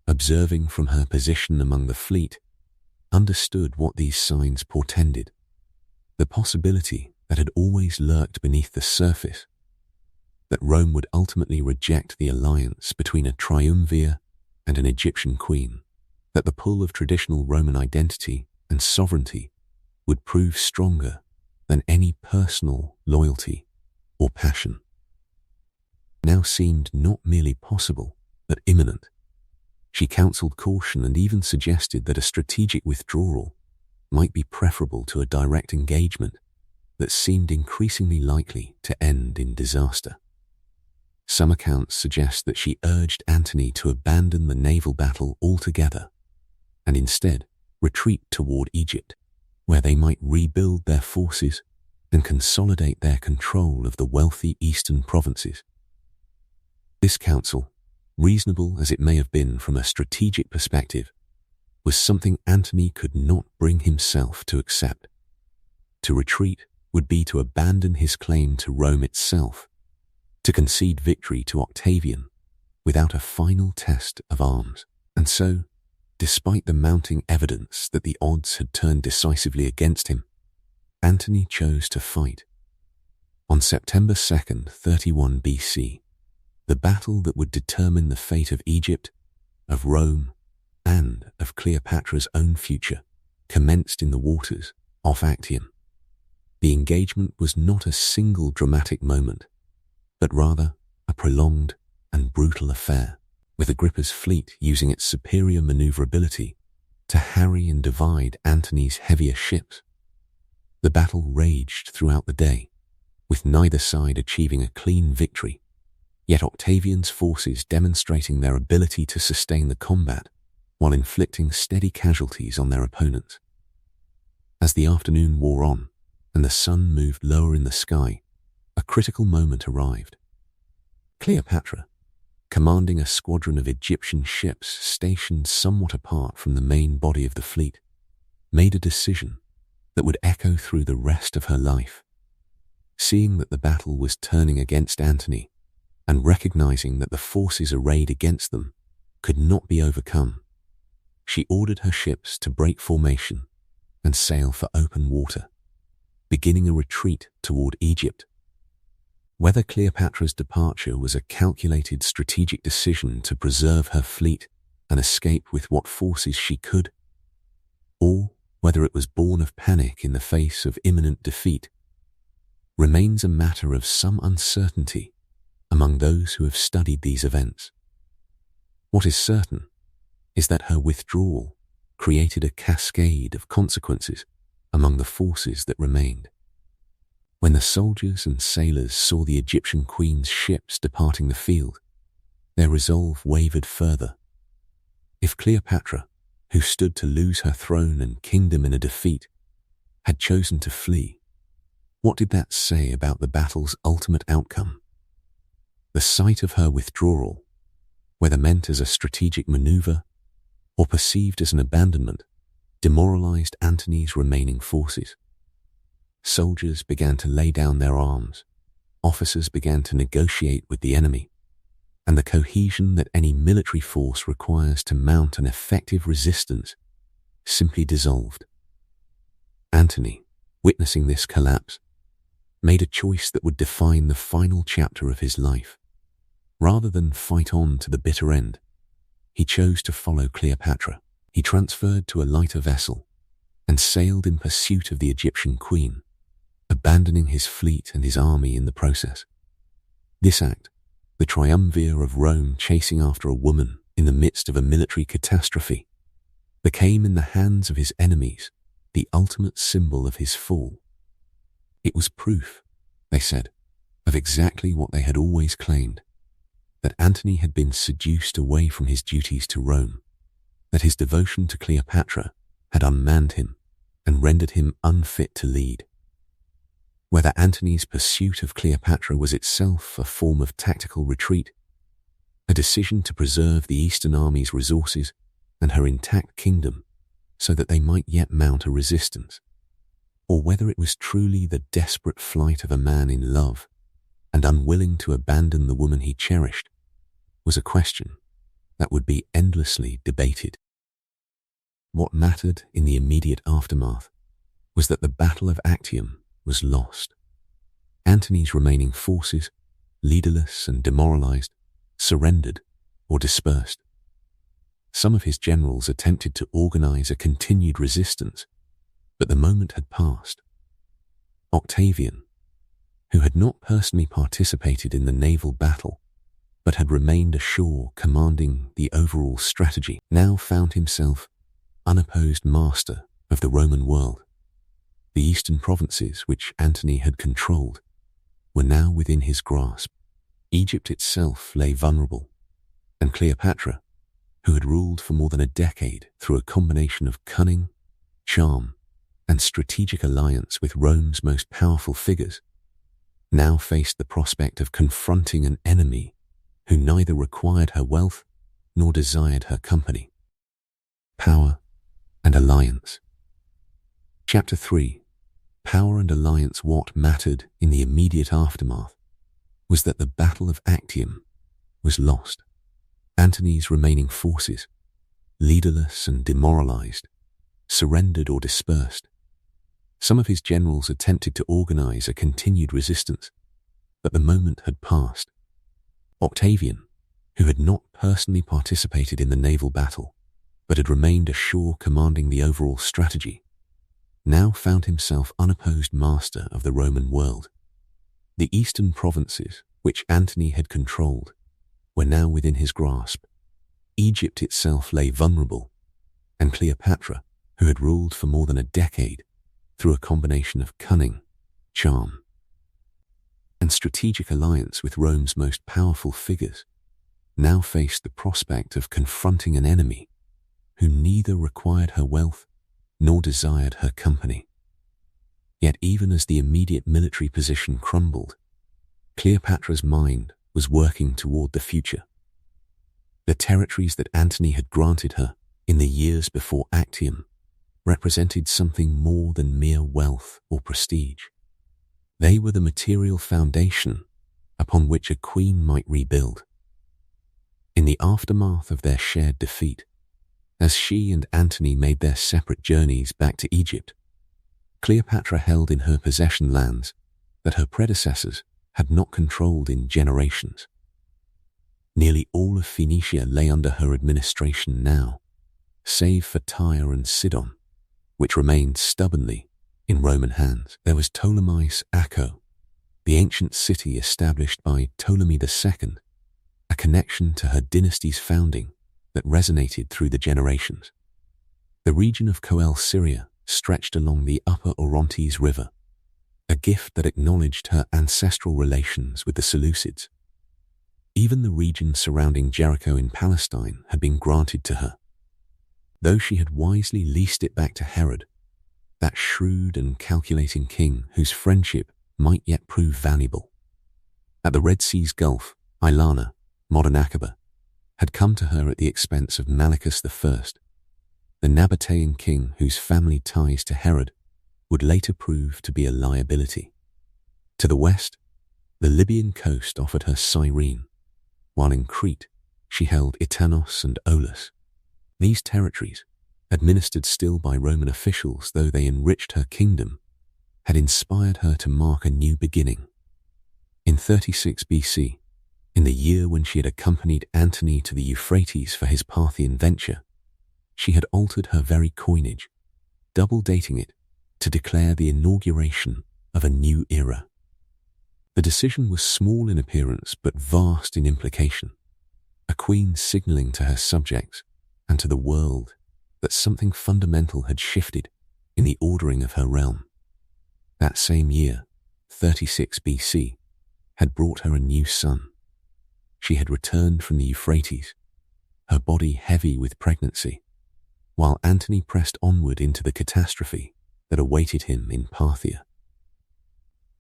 observing from her position among the fleet, understood what these signs portended. The possibility that had always lurked beneath the surface, that Rome would ultimately reject the alliance between a triumvir and an Egyptian queen, that the pull of traditional Roman identity and sovereignty would prove stronger than any personal loyalty or passion, now seemed not merely possible, but imminent. She counseled caution and even suggested that a strategic withdrawal might be preferable to a direct engagement that seemed increasingly likely to end in disaster. Some accounts suggest that she urged Antony to abandon the naval battle altogether and instead retreat toward Egypt, where they might rebuild their forces and consolidate their control of the wealthy eastern provinces. This counsel, reasonable as it may have been from a strategic perspective, was something Antony could not bring himself to accept. To retreat would be to abandon his claim to Rome itself, to concede victory to Octavian without a final test of arms. And so, despite the mounting evidence that the odds had turned decisively against him, Antony chose to fight. On September 2nd, 31 BC, the battle that would determine the fate of Egypt, of Rome, and of Cleopatra's own future commenced in the waters off Actium. The engagement was not a single dramatic moment, but rather a prolonged and brutal affair, with Agrippa's fleet using its superior maneuverability to harry and divide Antony's heavier ships. The battle raged throughout the day, with neither side achieving a clean victory, yet Octavian's forces demonstrating their ability to sustain the combat while inflicting steady casualties on their opponents. As the afternoon wore on and the sun moved lower in the sky, a critical moment arrived. Cleopatra, commanding a squadron of Egyptian ships stationed somewhat apart from the main body of the fleet, made a decision that would echo through the rest of her life. Seeing that the battle was turning against Antony, and recognizing that the forces arrayed against them could not be overcome, she ordered her ships to break formation and sail for open water, beginning a retreat toward Egypt. Whether Cleopatra's departure was a calculated strategic decision to preserve her fleet and escape with what forces she could, or whether it was born of panic in the face of imminent defeat, remains a matter of some uncertainty among those who have studied these events. What is certain is that her withdrawal created a cascade of consequences among the forces that remained. When the soldiers and sailors saw the Egyptian queen's ships departing the field, their resolve wavered further. If Cleopatra, who stood to lose her throne and kingdom in a defeat, had chosen to flee, what did that say about the battle's ultimate outcome? The sight of her withdrawal, whether meant as a strategic maneuver or perceived as an abandonment, demoralized Antony's remaining forces. Soldiers began to lay down their arms, officers began to negotiate with the enemy, and the cohesion that any military force requires to mount an effective resistance simply dissolved. Antony, witnessing this collapse, made a choice that would define the final chapter of his life. Rather than fight on to the bitter end, he chose to follow Cleopatra. He transferred to a lighter vessel and sailed in pursuit of the Egyptian queen, abandoning his fleet and his army in the process. This act, the triumvir of Rome chasing after a woman in the midst of a military catastrophe, became in the hands of his enemies the ultimate symbol of his fall. It was proof, they said, of exactly what they had always claimed, that Antony had been seduced away from his duties to Rome, that his devotion to Cleopatra had unmanned him and rendered him unfit to lead. Whether Antony's pursuit of Cleopatra was itself a form of tactical retreat, a decision to preserve the Eastern army's resources and her intact kingdom so that they might yet mount a resistance, or whether it was truly the desperate flight of a man in love and unwilling to abandon the woman he cherished, was a question that would be endlessly debated. What mattered in the immediate aftermath was that the Battle of Actium was lost. Antony's remaining forces, leaderless and demoralized, surrendered or dispersed. Some of his generals attempted to organize a continued resistance, but the moment had passed. Octavian, who had not personally participated in the naval battle, but had remained ashore commanding the overall strategy, now found himself unopposed master of the Roman world. The eastern provinces, which Antony had controlled, were now within his grasp. Egypt itself lay vulnerable, and Cleopatra, who had ruled for more than a decade through a combination of cunning, charm, and strategic alliance with Rome's most powerful figures, now faced the prospect of confronting an enemy who neither required her wealth nor desired her company. Power and Alliance. Chapter 3. Power and Alliance. What mattered in the immediate aftermath was that the Battle of Actium was lost. Antony's remaining forces, leaderless and demoralized, surrendered or dispersed. Some of his generals attempted to organize a continued resistance, but the moment had passed. Octavian, who had not personally participated in the naval battle, but had remained ashore commanding the overall strategy, now found himself unopposed master of the Roman world. The eastern provinces, which Antony had controlled, were now within his grasp. Egypt itself lay vulnerable, and Cleopatra, who had ruled for more than a decade through a combination of cunning, charm, and strategic alliance with Rome's most powerful figures, now faced the prospect of confronting an enemy who neither required her wealth nor desired her company. Yet even as the immediate military position crumbled, Cleopatra's mind was working toward the future. The territories that Antony had granted her in the years before Actium represented something more than mere wealth or prestige. They were the material foundation upon which a queen might rebuild. In the aftermath of their shared defeat, as she and Antony made their separate journeys back to Egypt, Cleopatra held in her possession lands that her predecessors had not controlled in generations. Nearly all of Phoenicia lay under her administration now, save for Tyre and Sidon, which remained stubbornly in Roman hands. There was Ptolemais Acco, the ancient city established by Ptolemy II, a connection to her dynasty's founding that resonated through the generations. The region of Coele Syria stretched along the upper Orontes River, a gift that acknowledged her ancestral relations with the Seleucids. Even the region surrounding Jericho in Palestine had been granted to her, though she had wisely leased it back to Herod, that shrewd and calculating king whose friendship might yet prove valuable. At the Red Sea's Gulf, Ilana, modern Aqaba, had come to her at the expense of Malichus I, the Nabatean king whose family ties to Herod would later prove to be a liability. To the west, the Libyan coast offered her Cyrene, while in Crete she held Itanos and Aulis. These territories, administered still by Roman officials though they enriched her kingdom, had inspired her to mark a new beginning. In 36 BC, in the year when she had accompanied Antony to the Euphrates for his Parthian venture, she had altered her very coinage, double dating it to declare the inauguration of a new era. The decision was small in appearance but vast in implication, a queen signaling to her subjects and to the world that something fundamental had shifted in the ordering of her realm. That same year, 36 BC, had brought her a new son. She had returned from the Euphrates, her body heavy with pregnancy, while Antony pressed onward into the catastrophe that awaited him in Parthia.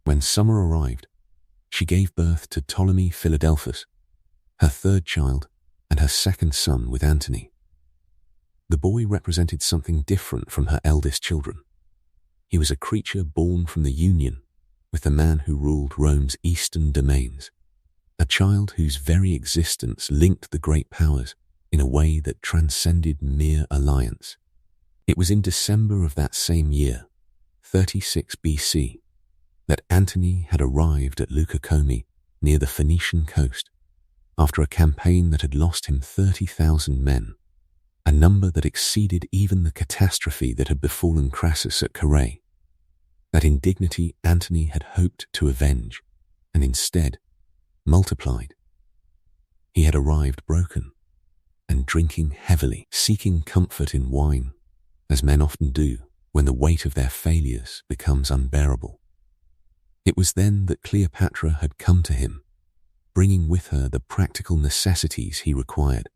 When summer arrived, she gave birth to Ptolemy Philadelphus, her third child and her second son with Antony. The boy represented something different from her eldest children. He was a creature born from the union with the man who ruled Rome's eastern domains, a child whose very existence linked the great powers in a way that transcended mere alliance. It was in December of that same year, 36 BC, that Antony had arrived at Leucocomi near the Phoenician coast, after a campaign that had lost him 30,000 men, a number that exceeded even the catastrophe that had befallen Crassus at Carrhae. That indignity Antony had hoped to avenge, and instead multiplied. He had arrived broken and drinking heavily, seeking comfort in wine, as men often do when the weight of their failures becomes unbearable. It was then that Cleopatra had come to him, bringing with her the practical necessities he required: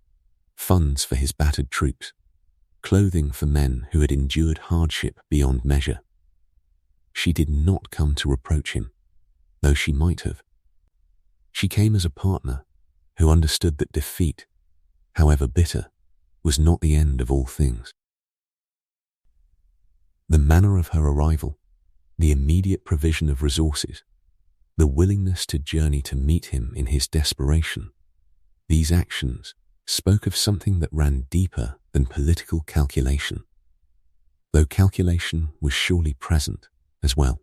funds for his battered troops, clothing for men who had endured hardship beyond measure. She did not come to reproach him, though she might have. She came as a partner who understood that defeat, however bitter, was not the end of all things. The manner of her arrival, the immediate provision of resources, the willingness to journey to meet him in his desperation, these actions spoke of something that ran deeper than political calculation, though calculation was surely present as well.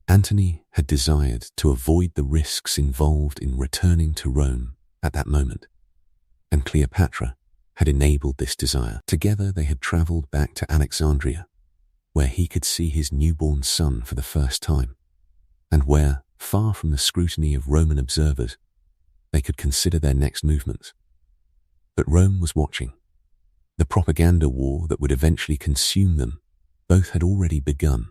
Antony had desired to avoid the risks involved in returning to Rome at that moment, and Cleopatra had enabled this desire. Together they had travelled back to Alexandria, where he could see his newborn son for the first time, and where, far from the scrutiny of Roman observers, they could consider their next movements. But Rome was watching. The propaganda war that would eventually consume them both had already begun,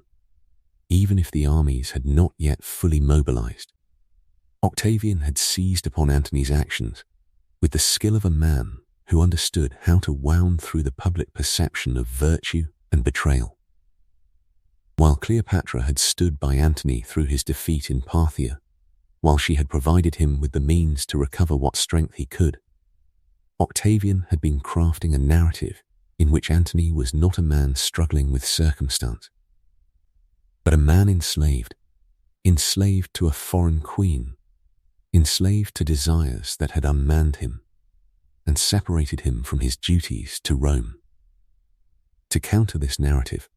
even if the armies had not yet fully mobilized. Octavian had seized upon Antony's actions with the skill of a man who understood how to wound through the public perception of virtue and betrayal. While Cleopatra had stood by Antony through his defeat in Parthia, while she had provided him with the means to recover what strength he could, Octavian had been crafting a narrative in which Antony was not a man struggling with circumstance, but a man enslaved to a foreign queen, enslaved to desires that had unmanned him and separated him from his duties to Rome. To counter this narrative,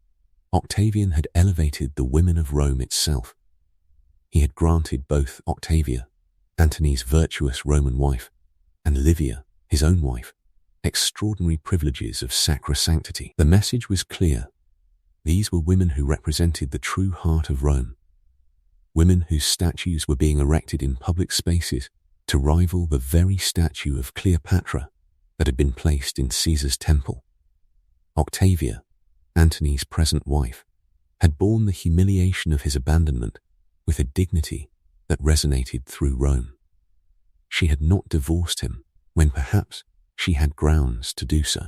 Octavian had elevated the women of Rome itself. He had granted both Octavia, Antony's virtuous Roman wife, and Livia, his own wife, extraordinary privileges of sacrosanctity. The message was clear. These were women who represented the true heart of Rome, women whose statues were being erected in public spaces to rival the very statue of Cleopatra that had been placed in Caesar's temple. Octavia, Antony's present wife, had borne the humiliation of his abandonment with a dignity that resonated through Rome. She had not divorced him when perhaps she had grounds to do so.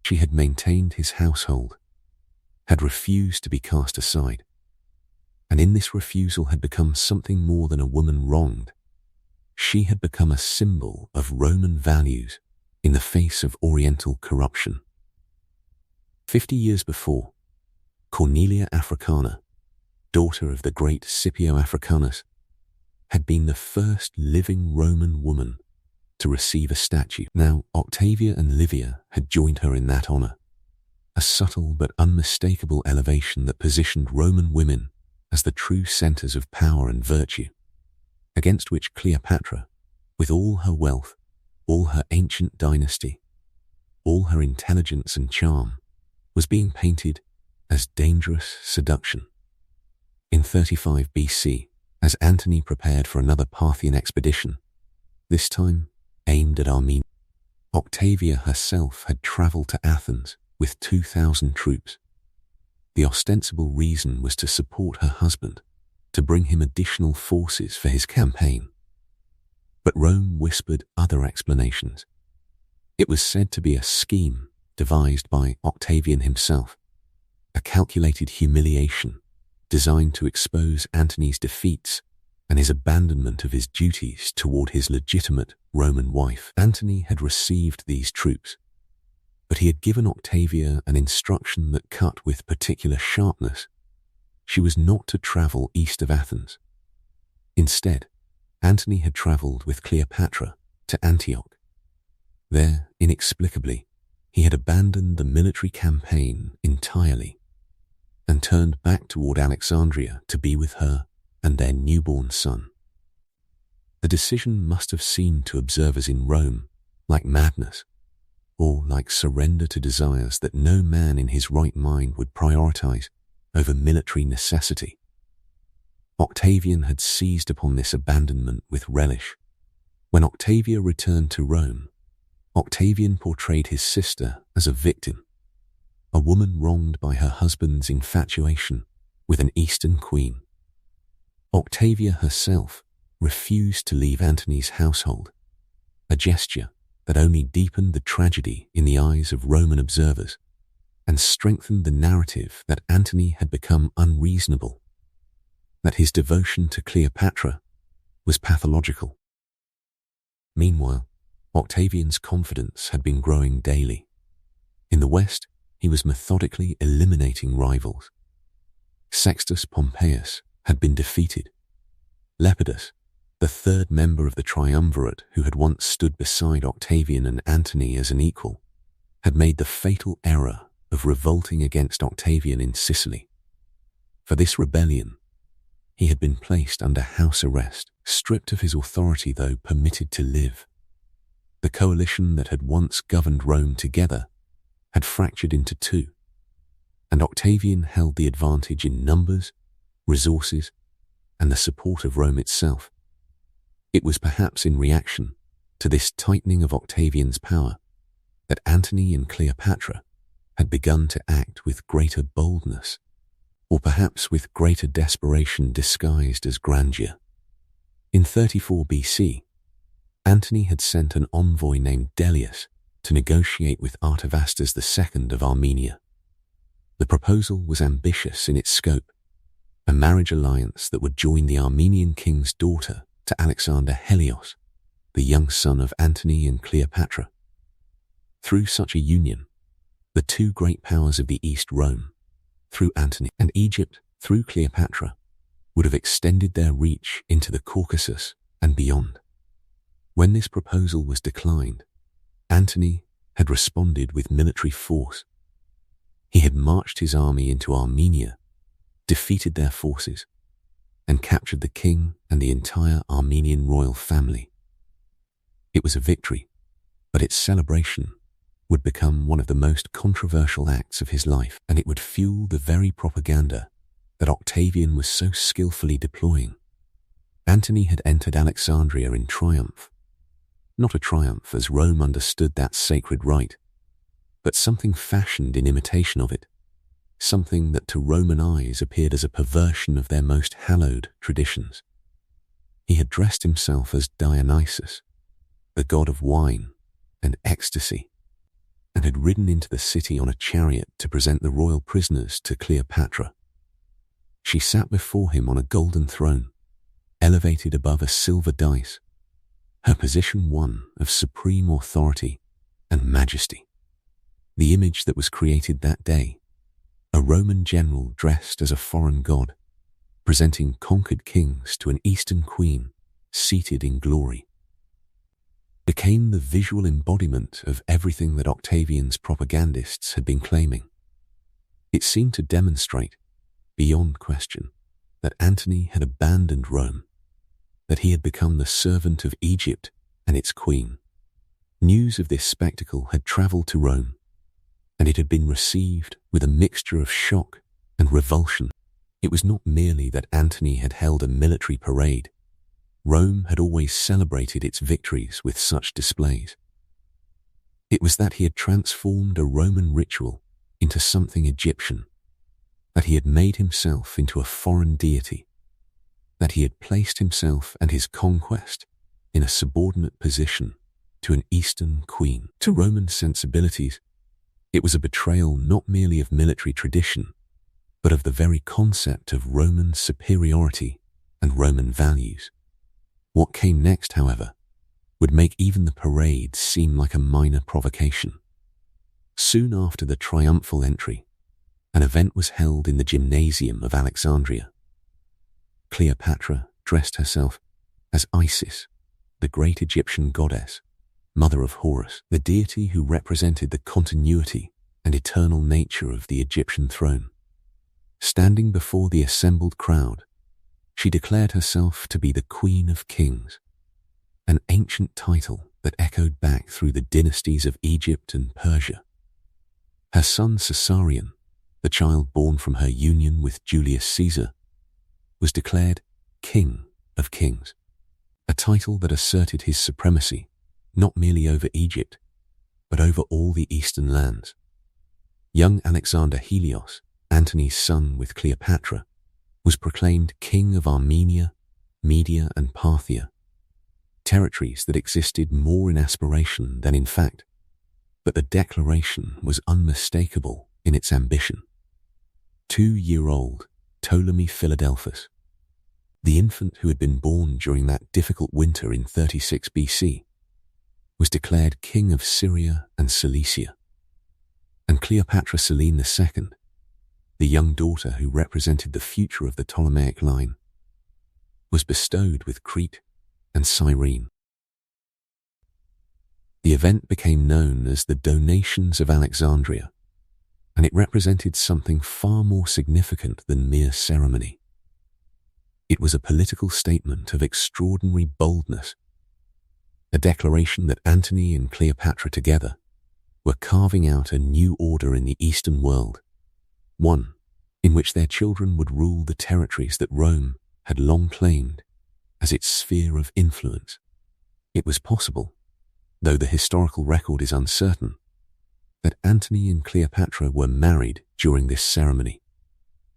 She had maintained his household, had refused to be cast aside, and in this refusal had become something more than a woman wronged. She had become a symbol of Roman values in the face of Oriental corruption. 50 years before, Cornelia Africana, daughter of the great Scipio Africanus, had been the first living Roman woman to receive a statue. Now, Octavia and Livia had joined her in that honor, a subtle but unmistakable elevation that positioned Roman women as the true centers of power and virtue, against which Cleopatra, with all her wealth, all her ancient dynasty, all her intelligence and charm, was being painted as dangerous seduction. In 35 BC, as Antony prepared for another Parthian expedition, this time aimed at Armenia, Octavia herself had traveled to Athens with 2,000 troops. The ostensible reason was to support her husband, to bring him additional forces for his campaign. But Rome whispered other explanations. It was said to be a scheme devised by Octavian himself, a calculated humiliation designed to expose Antony's defeats and his abandonment of his duties toward his legitimate Roman wife. Antony had received these troops, but he had given Octavia an instruction that cut with particular sharpness. She was not to travel east of Athens. Instead, Antony had traveled with Cleopatra to Antioch. There, inexplicably, he had abandoned the military campaign entirely and turned back toward Alexandria to be with her and their newborn son. The decision must have seemed to observers in Rome like madness, or like surrender to desires that no man in his right mind would prioritize over military necessity. Octavian had seized upon this abandonment with relish. When Octavia returned to Rome, Octavian portrayed his sister as a victim, a woman wronged by her husband's infatuation with an Eastern queen. Octavia herself refused to leave Antony's household, a gesture that only deepened the tragedy in the eyes of Roman observers and strengthened the narrative that Antony had become unreasonable, that his devotion to Cleopatra was pathological. Meanwhile, Octavian's confidence had been growing daily. In the West, he was methodically eliminating rivals. Sextus Pompeius had been defeated. Lepidus, the third member of the triumvirate who had once stood beside Octavian and Antony as an equal, had made the fatal error of revolting against Octavian in Sicily. For this rebellion, he had been placed under house arrest, stripped of his authority though permitted to live. The coalition that had once governed Rome together had fractured into two, and Octavian held the advantage in numbers, resources, and the support of Rome itself. It was perhaps in reaction to this tightening of Octavian's power that Antony and Cleopatra had begun to act with greater boldness, or perhaps with greater desperation disguised as grandeur. In 34 BC, Antony had sent an envoy named Dellius to negotiate with Artavasdes II of Armenia. The proposal was ambitious in its scope, a marriage alliance that would join the Armenian king's daughter to Alexander Helios, the young son of Antony and Cleopatra. Through such a union, the two great powers of the East, Rome, through Antony, and Egypt, through Cleopatra, would have extended their reach into the Caucasus and beyond. When this proposal was declined, Antony had responded with military force. He had marched his army into Armenia, defeated their forces, and captured the king and the entire Armenian royal family. It was a victory, but its celebration would become one of the most controversial acts of his life, and it would fuel the very propaganda that Octavian was so skillfully deploying. Antony had entered Alexandria in triumph. Not a triumph as Rome understood that sacred rite, but something fashioned in imitation of it, something that to Roman eyes appeared as a perversion of their most hallowed traditions. He had dressed himself as Dionysus, the god of wine and ecstasy. and had ridden into the city on a chariot to present the royal prisoners to Cleopatra. She sat before him on a golden throne, elevated above a silver dais, her position one of supreme authority and majesty. The image that was created that day, a Roman general dressed as a foreign god, presenting conquered kings to an Eastern queen seated in glory, became the visual embodiment of everything that Octavian's propagandists had been claiming. It seemed to demonstrate, beyond question, that Antony had abandoned Rome, that he had become the servant of Egypt and its queen. News of this spectacle had travelled to Rome, and it had been received with a mixture of shock and revulsion. It was not merely that Antony had held a military parade. Rome had always celebrated its victories with such displays. It was that he had transformed a Roman ritual into something Egyptian, that he had made himself into a foreign deity, that he had placed himself and his conquest in a subordinate position to an Eastern queen. To Roman sensibilities, it was a betrayal not merely of military tradition, but of the very concept of Roman superiority and Roman values. What came next, however, would make even the parade seem like a minor provocation. Soon after the triumphal entry, an event was held in the gymnasium of Alexandria. Cleopatra dressed herself as Isis, the great Egyptian goddess, mother of Horus, the deity who represented the continuity and eternal nature of the Egyptian throne. Standing before the assembled crowd, she declared herself to be the Queen of Kings, an ancient title that echoed back through the dynasties of Egypt and Persia. Her son Caesarion, the child born from her union with Julius Caesar, was declared King of Kings, a title that asserted his supremacy not merely over Egypt, but over all the eastern lands. Young Alexander Helios, Antony's son with Cleopatra, was proclaimed King of Armenia, Media and Parthia, territories that existed more in aspiration than in fact, but the declaration was unmistakable in its ambition. 2-year-old Ptolemy Philadelphus, the infant who had been born during that difficult winter in 36 BC, was declared King of Syria and Cilicia, and Cleopatra Selene II, the young daughter who represented the future of the Ptolemaic line, was bestowed with Crete and Cyrene. The event became known as the Donations of Alexandria, and it represented something far more significant than mere ceremony. It was a political statement of extraordinary boldness, a declaration that Antony and Cleopatra together were carving out a new order in the Eastern world, one in which their children would rule the territories that Rome had long claimed as its sphere of influence. It was possible, though the historical record is uncertain, that Antony and Cleopatra were married during this ceremony,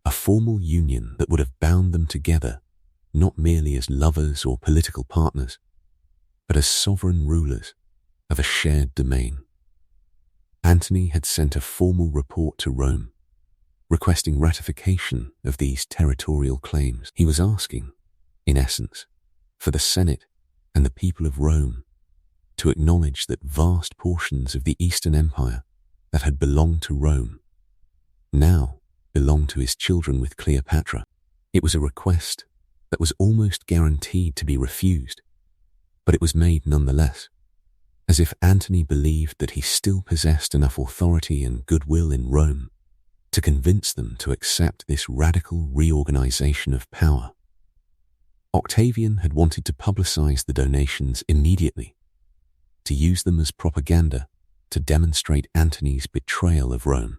a formal union that would have bound them together not merely as lovers or political partners, but as sovereign rulers of a shared domain. Antony had sent a formal report to Rome, requesting ratification of these territorial claims. He was asking, in essence, for the Senate and the people of Rome to acknowledge that vast portions of the Eastern Empire that had belonged to Rome now belonged to his children with Cleopatra. It was a request that was almost guaranteed to be refused, but it was made nonetheless, as if Antony believed that he still possessed enough authority and goodwill in Rome to convince them to accept this radical reorganization of power. Octavian had wanted to publicize the donations immediately, to use them as propaganda to demonstrate Antony's betrayal of Rome.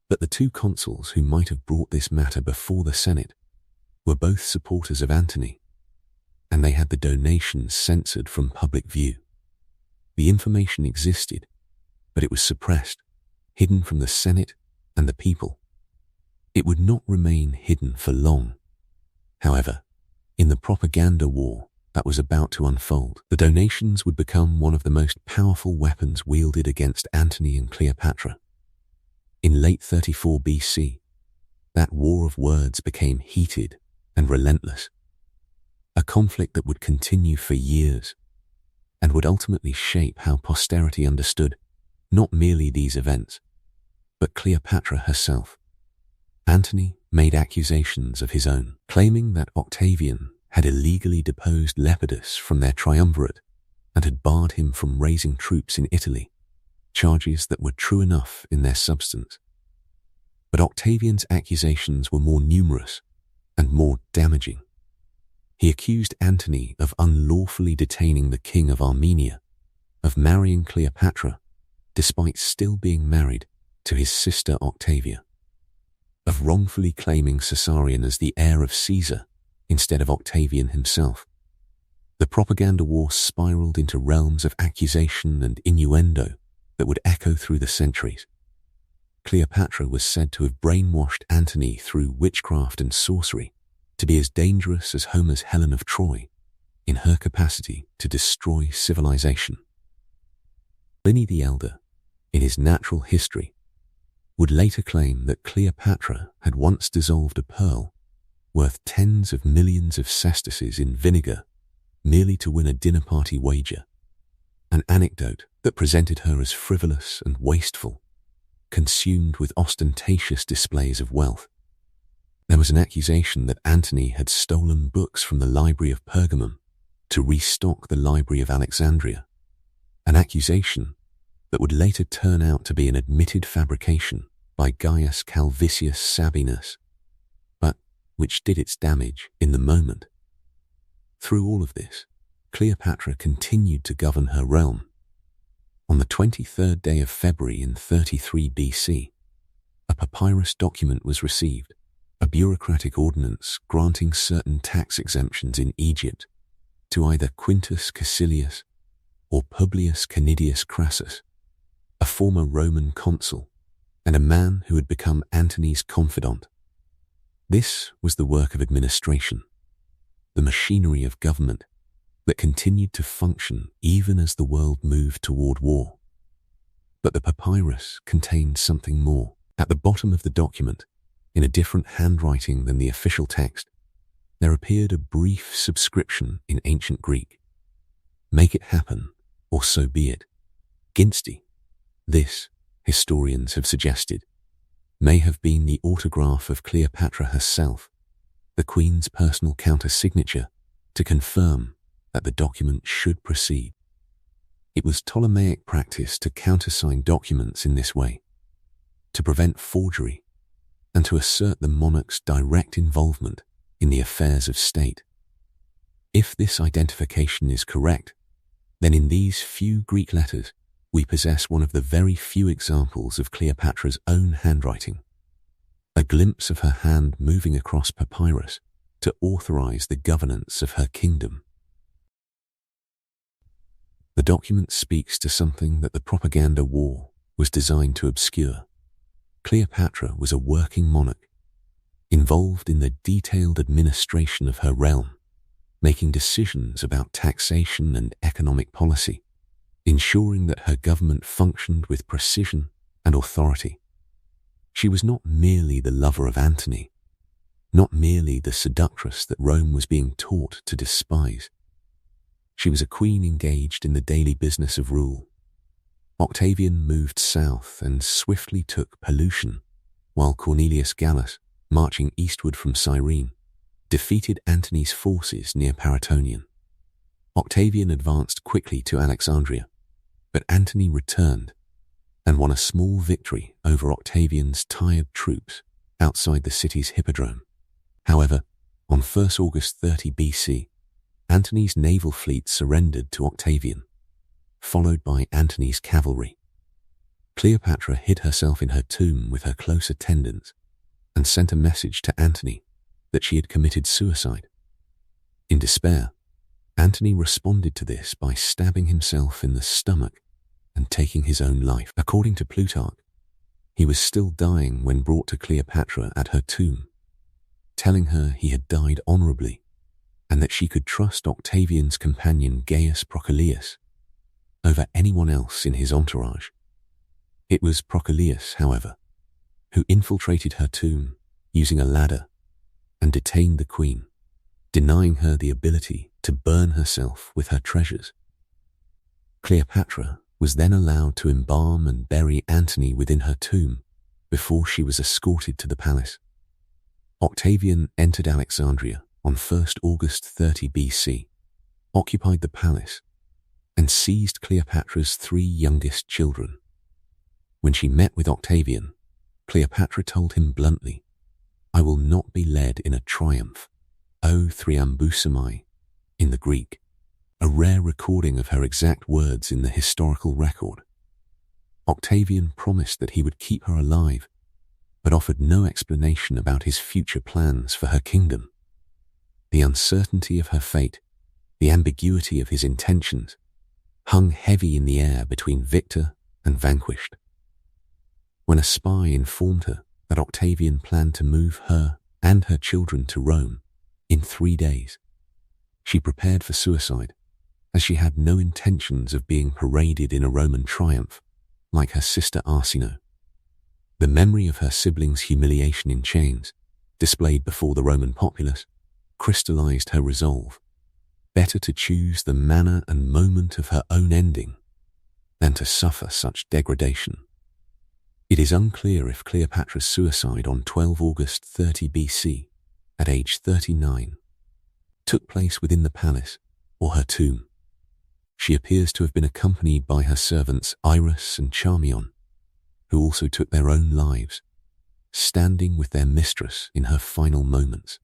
But the two consuls who might have brought this matter before the Senate were both supporters of Antony, and they had the donations censored from public view. The information existed, but it was suppressed, hidden from the Senate and the people. It would not remain hidden for long. However, in the propaganda war, that was about to unfold. The donations would become one of the most powerful weapons wielded against Antony and Cleopatra. In late 34 BC, that war of words became heated and relentless, a conflict that would continue for years and would ultimately shape how posterity understood not merely these events, but Cleopatra herself. Antony made accusations of his own, claiming that Octavian had illegally deposed Lepidus from their triumvirate and had barred him from raising troops in Italy, charges that were true enough in their substance. But Octavian's accusations were more numerous and more damaging. He accused Antony of unlawfully detaining the king of Armenia, of marrying Cleopatra despite still being married to his sister Octavia, of wrongfully claiming Caesarion as the heir of Caesar instead of Octavian himself. The propaganda war spiraled into realms of accusation and innuendo that would echo through the centuries. Cleopatra was said to have brainwashed Antony through witchcraft and sorcery to be as dangerous as Homer's Helen of Troy in her capacity to destroy civilization. Pliny the Elder, in his Natural History, would later claim that Cleopatra had once dissolved a pearl worth tens of millions of sesterces in vinegar merely to win a dinner party wager, an anecdote that presented her as frivolous and wasteful, consumed with ostentatious displays of wealth. There was an accusation that Antony had stolen books from the Library of Pergamum to restock the Library of Alexandria, an accusation that would later turn out to be an admitted fabrication by Gaius Calvisius Sabinus, but which did its damage in the moment. Through all of this, Cleopatra continued to govern her realm. On the 23rd day of February in 33 BC, a papyrus document was received, a bureaucratic ordinance granting certain tax exemptions in Egypt to either Quintus Caecilius or Publius Canidius Crassus, a former Roman consul and a man who had become Antony's confidant. This was the work of administration, the machinery of government that continued to function even as the world moved toward war. But the papyrus contained something more. At the bottom of the document, in a different handwriting than the official text, there appeared a brief subscription in ancient Greek. Make it happen, or so be it. Ginsti. This, historians have suggested, may have been the autograph of Cleopatra herself, the Queen's personal counter-signature to confirm that the document should proceed. It was Ptolemaic practice to countersign documents in this way, to prevent forgery and to assert the monarch's direct involvement in the affairs of state. If this identification is correct, then in these few Greek letters we possess one of the very few examples of Cleopatra's own handwriting, a glimpse of her hand moving across papyrus to authorize the governance of her kingdom. The document speaks to something that the propaganda war was designed to obscure. Cleopatra was a working monarch, involved in the detailed administration of her realm, making decisions about taxation and economic policy, ensuring that her government functioned with precision and authority. She was not merely the lover of Antony, not merely the seductress that Rome was being taught to despise. She was a queen engaged in the daily business of rule. Octavian moved south and swiftly took Pelusium, while Cornelius Gallus, marching eastward from Cyrene, defeated Antony's forces near Paratonion. Octavian advanced quickly to Alexandria, but Antony returned and won a small victory over Octavian's tired troops outside the city's hippodrome. However, on 1st August 30 BC, Antony's naval fleet surrendered to Octavian, followed by Antony's cavalry. Cleopatra hid herself in her tomb with her close attendants and sent a message to Antony that she had committed suicide. In despair, Antony responded to this by stabbing himself in the stomach and taking his own life. According to Plutarch, he was still dying when brought to Cleopatra at her tomb, telling her he had died honorably and that she could trust Octavian's companion Gaius Procolius over anyone else in his entourage. It was Procolius, however, who infiltrated her tomb using a ladder and detained the queen, denying her the ability to burn herself with her treasures. Cleopatra was then allowed to embalm and bury Antony within her tomb before she was escorted to the palace. Octavian entered Alexandria on 1st August 30 BC, occupied the palace, and seized Cleopatra's 3 youngest children. When she met with Octavian, Cleopatra told him bluntly, "I will not be led in a triumph, O Thriambusomai," in the Greek, a rare recording of her exact words in the historical record. Octavian promised that he would keep her alive, but offered no explanation about his future plans for her kingdom. The uncertainty of her fate, the ambiguity of his intentions, hung heavy in the air between victor and vanquished. When a spy informed her that Octavian planned to move her and her children to Rome in 3 days, she prepared for suicide, as she had no intentions of being paraded in a Roman triumph like her sister Arsinoe. The memory of her siblings' humiliation in chains, displayed before the Roman populace, crystallized her resolve, better to choose the manner and moment of her own ending than to suffer such degradation. It is unclear if Cleopatra's suicide on 12 August 30 BC, at age 39, took place within the palace or her tomb. She appears to have been accompanied by her servants Iris and Charmion, who also took their own lives, standing with their mistress in her final moments.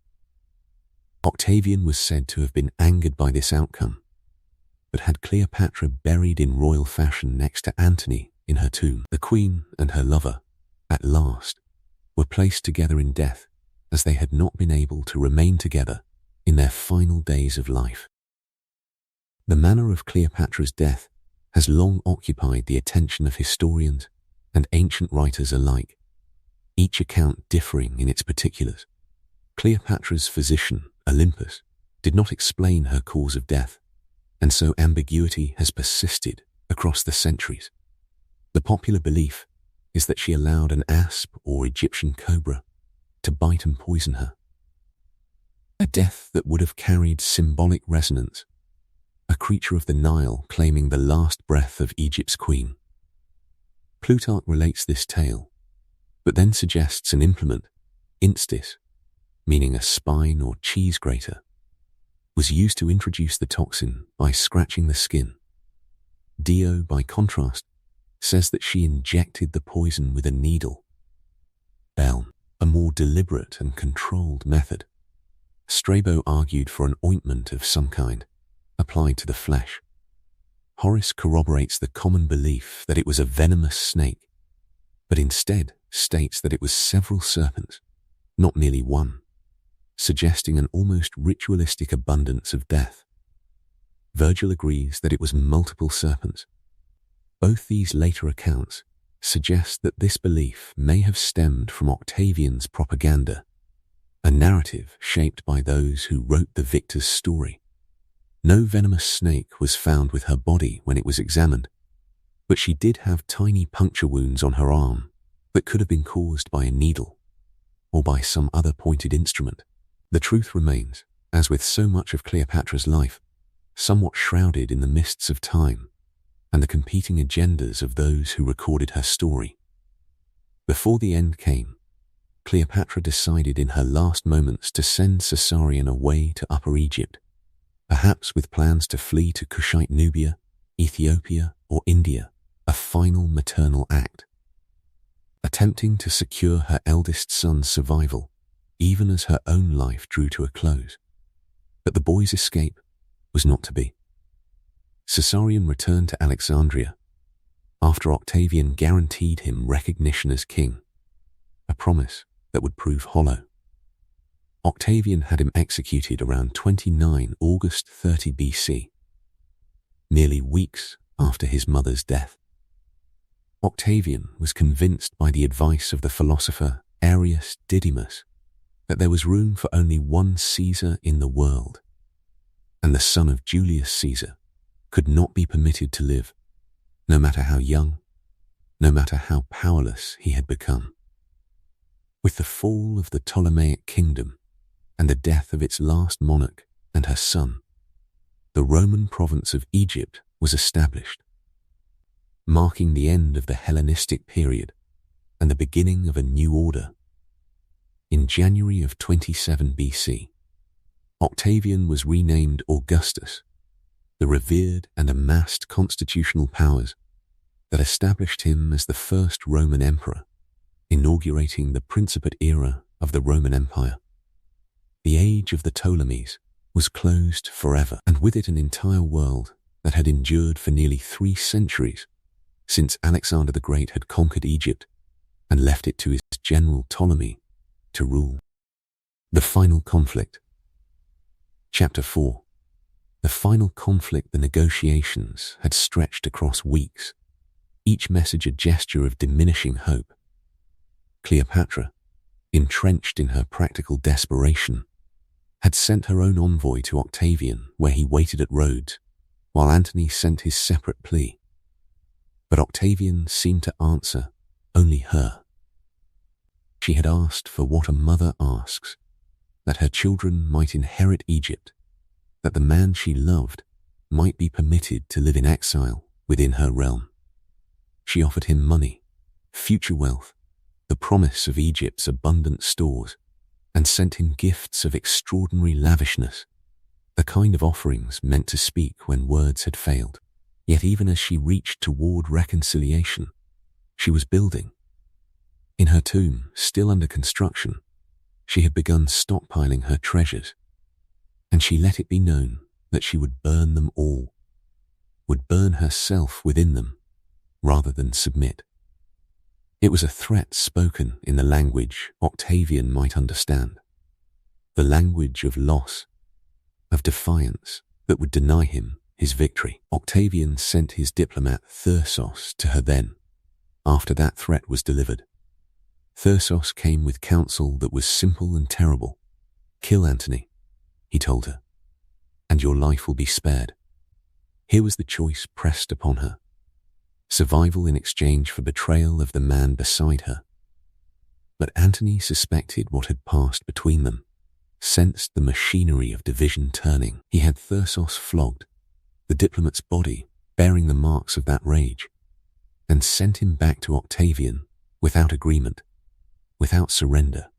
Octavian was said to have been angered by this outcome, but had Cleopatra buried in royal fashion next to Antony in her tomb, the queen and her lover, at last, were placed together in death, as they had not been able to remain together in their final days of life. The manner of Cleopatra's death has long occupied the attention of historians and ancient writers alike, each account differing in its particulars. Cleopatra's physician, Olympus, did not explain her cause of death, and so ambiguity has persisted across the centuries. The popular belief is that she allowed an asp or Egyptian cobra to bite and poison her, a death that would have carried symbolic resonance, a creature of the Nile claiming the last breath of Egypt's queen. Plutarch relates this tale, but then suggests an implement, instis, meaning a spine or cheese grater, was used to introduce the toxin by scratching the skin. Dio, by contrast, says that she injected the poison with a needle. Bell, a more deliberate and controlled method. Strabo argued for an ointment of some kind, applied to the flesh. Horace corroborates the common belief that it was a venomous snake, but instead states that it was several serpents, not merely one, suggesting an almost ritualistic abundance of death. Virgil agrees that it was multiple serpents. Both these later accounts suggest that this belief may have stemmed from Octavian's propaganda, a narrative shaped by those who wrote the victor's story. No venomous snake was found with her body when it was examined, but she did have tiny puncture wounds on her arm that could have been caused by a needle or by some other pointed instrument. The truth remains, as with so much of Cleopatra's life, somewhat shrouded in the mists of time and the competing agendas of those who recorded her story. Before the end came, Cleopatra decided in her last moments to send Caesarion away to Upper Egypt, perhaps with plans to flee to Kushite Nubia, Ethiopia, or India, a final maternal act. Attempting to secure her eldest son's survival, even as her own life drew to a close. But the boy's escape was not to be. Caesarion returned to Alexandria after Octavian guaranteed him recognition as king, a promise that would prove hollow. Octavian had him executed around 29 August 30 BC, merely weeks after his mother's death. Octavian was convinced by the advice of the philosopher Arrius Didymus that there was room for only one Caesar in the world, and the son of Julius Caesar, could not be permitted to live, no matter how young, no matter how powerless he had become. With the fall of the Ptolemaic kingdom and the death of its last monarch and her son, the Roman province of Egypt was established, marking the end of the Hellenistic period and the beginning of a new order. In January of 27 BC, Octavian was renamed Augustus, the revered and amassed constitutional powers that established him as the first Roman emperor, inaugurating the Principate era of the Roman Empire. The age of the Ptolemies was closed forever, and with it an entire world that had endured for nearly 3 centuries since Alexander the Great had conquered Egypt and left it to his general Ptolemy to rule. The final conflict. Chapter 4. The final conflict. The negotiations had stretched across weeks, each message a gesture of diminishing hope. Cleopatra, entrenched in her practical desperation, had sent her own envoy to Octavian, where he waited at Rhodes, while Antony sent his separate plea. But Octavian seemed to answer only her. She had asked for what a mother asks, that her children might inherit Egypt, that the man she loved might be permitted to live in exile within her realm. She offered him money, future wealth, the promise of Egypt's abundant stores, and sent him gifts of extraordinary lavishness, the kind of offerings meant to speak when words had failed. Yet even as she reached toward reconciliation, she was building. In her tomb, still under construction, she had begun stockpiling her treasures, and she let it be known that she would burn them all, would burn herself within them, rather than submit. It was a threat spoken in the language Octavian might understand, the language of loss, of defiance that would deny him his victory. Octavian sent his diplomat Thyrsos to her then, after that threat was delivered. Thyrsos came with counsel that was simple and terrible. Kill Antony, he told her, and your life will be spared. Here was the choice pressed upon her: survival in exchange for betrayal of the man beside her. But Antony suspected what had passed between them, sensed the machinery of division turning. He had Thyrsos flogged, the diplomat's body bearing the marks of that rage, and sent him back to Octavian without agreement, without surrender.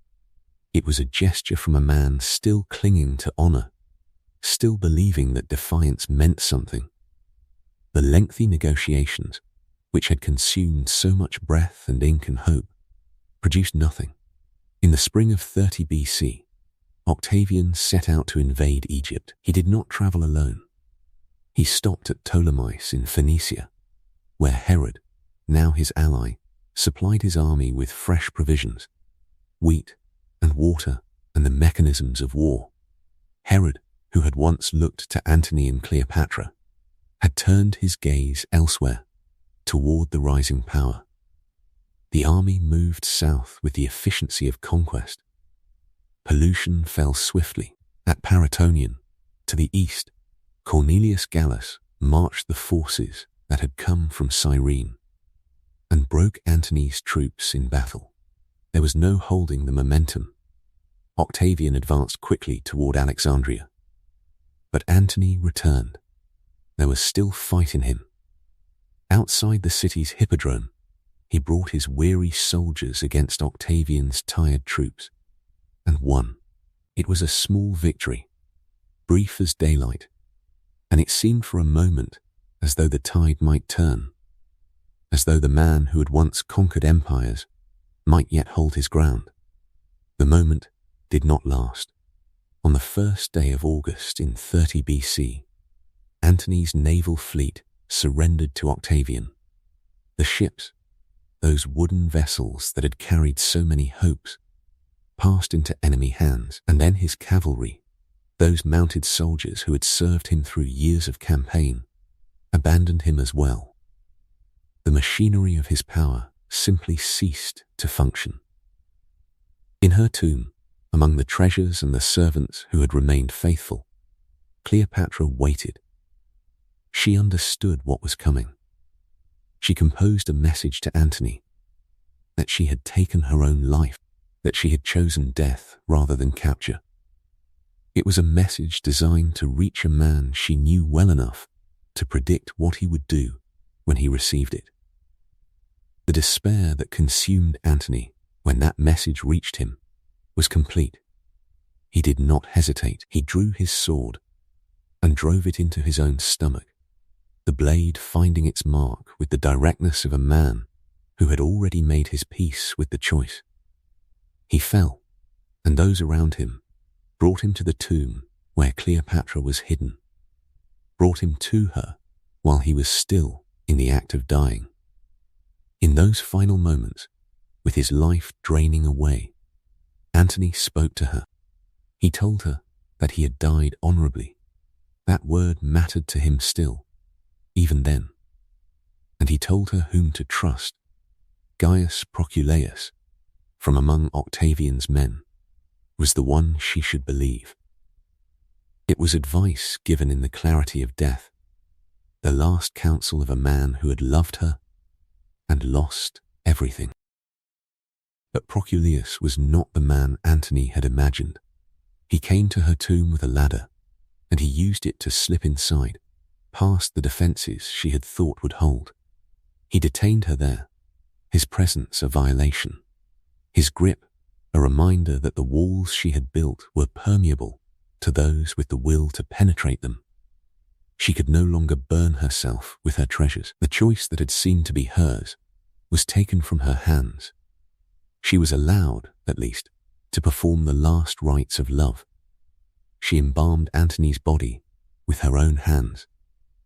It was a gesture from a man still clinging to honor, still believing that defiance meant something. The lengthy negotiations, which had consumed so much breath and ink and hope, produced nothing. In the spring of 30 BC, Octavian set out to invade Egypt. He did not travel alone. He stopped at Ptolemais in Phoenicia, where Herod, now his ally, supplied his army with fresh provisions, wheat and water and the mechanisms of war. Herod, who had once looked to Antony and Cleopatra, had turned his gaze elsewhere, toward the rising power. The army moved south with the efficiency of conquest. Pollution fell swiftly. At Paratonion, to the east, Cornelius Gallus marched the forces that had come from Cyrene and broke Antony's troops in battle. There was no holding the momentum. Octavian advanced quickly toward Alexandria. But Antony returned. There was still fight in him. Outside the city's hippodrome, he brought his weary soldiers against Octavian's tired troops, and won. It was a small victory, brief as daylight, and it seemed for a moment as though the tide might turn, as though the man who had once conquered empires might yet hold his ground. The moment did not last. On the first day of August in 30 BC, Antony's naval fleet surrendered to Octavian. The ships, those wooden vessels that had carried so many hopes, passed into enemy hands, and then his cavalry, those mounted soldiers who had served him through years of campaign, abandoned him as well. The machinery of his power simply ceased to function. In her tomb, among the treasures and the servants who had remained faithful, Cleopatra waited. She understood what was coming. She composed a message to Antony that she had taken her own life, that she had chosen death rather than capture. It was a message designed to reach a man she knew well enough to predict what he would do when he received it. The despair that consumed Antony when that message reached him was complete. He did not hesitate. He drew his sword and drove it into his own stomach, the blade finding its mark with the directness of a man who had already made his peace with the choice. He fell, and those around him brought him to the tomb where Cleopatra was hidden, brought him to her while he was still in the act of dying. In those final moments, with his life draining away, Antony spoke to her. He told her that he had died honorably. That word mattered to him still, even then. And he told her whom to trust. Gaius Proculeius, from among Octavian's men, was the one she should believe. It was advice given in the clarity of death, the last counsel of a man who had loved her and lost everything. But Proculeius was not the man Antony had imagined. He came to her tomb with a ladder, and he used it to slip inside, past the defenses she had thought would hold. He detained her there, his presence a violation, his grip a reminder that the walls she had built were permeable to those with the will to penetrate them. She could no longer burn herself with her treasures. The choice that had seemed to be hers was taken from her hands. She was allowed, at least, to perform the last rites of love. She embalmed Antony's body with her own hands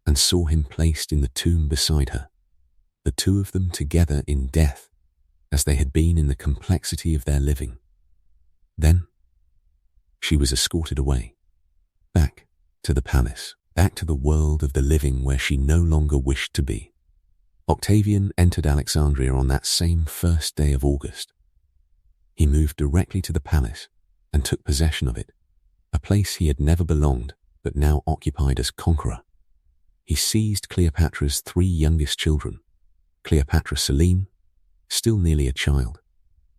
and saw him placed in the tomb beside her, the two of them together in death as they had been in the complexity of their living. Then she was escorted away, back to the palace, back to the world of the living where she no longer wished to be. Octavian entered Alexandria on that same first day of August. He moved directly to the palace and took possession of it, a place he had never belonged but now occupied as conqueror. He seized Cleopatra's three youngest children, Cleopatra Selene, still nearly a child,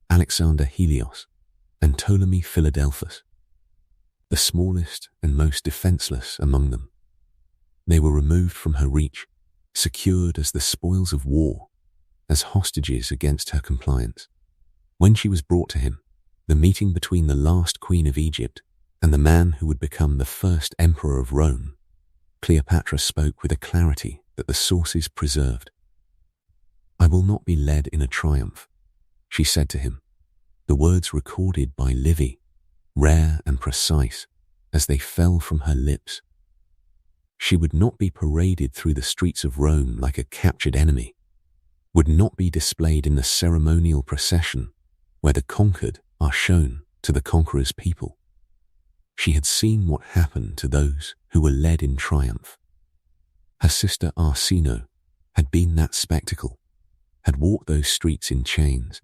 Alexander Helios, and Ptolemy Philadelphus, the smallest and most defenseless among them. They were removed from her reach, secured as the spoils of war, as hostages against her compliance. When she was brought to him, the meeting between the last queen of Egypt and the man who would become the first emperor of Rome, Cleopatra spoke with a clarity that the sources preserved. "I will not be led in a triumph," she said to him, the words recorded by Livy, rare and precise, as they fell from her lips. She would not be paraded through the streets of Rome like a captured enemy, would not be displayed in the ceremonial procession where the conquered are shown to the conqueror's people. She had seen what happened to those who were led in triumph. Her sister Arsinoe had been that spectacle, had walked those streets in chains,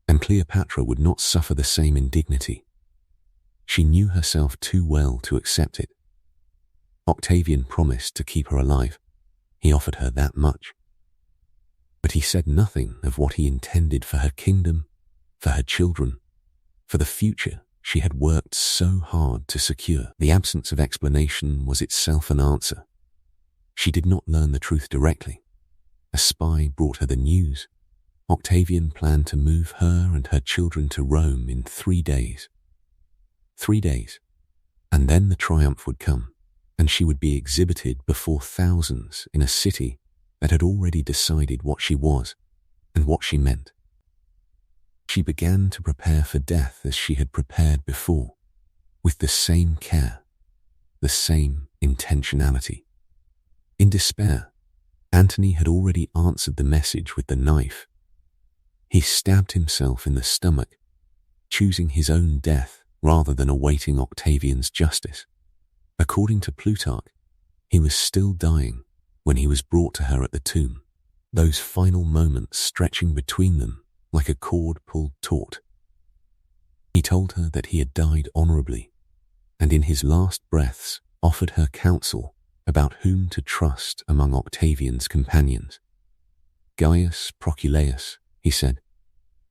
and Cleopatra would not suffer the same indignity. She knew herself too well to accept it. Octavian promised to keep her alive. He offered her that much. But he said nothing of what he intended for her kingdom, for her children, for the future she had worked so hard to secure. The absence of explanation was itself an answer. She did not learn the truth directly. A spy brought her the news. Octavian planned to move her and her children to Rome in 3 days. 3 days, and then the triumph would come, and she would be exhibited before thousands in a city that had already decided what she was and what she meant. She began to prepare for death as she had prepared before, with the same care, the same intentionality. In despair, Antony had already answered the message with the knife. He stabbed himself in the stomach, choosing his own death rather than awaiting Octavian's justice. According to Plutarch, he was still dying when he was brought to her at the tomb, those final moments stretching between them like a cord pulled taut. He told her that he had died honorably, and in his last breaths offered her counsel about whom to trust among Octavian's companions. Gaius Proculaeus, he said,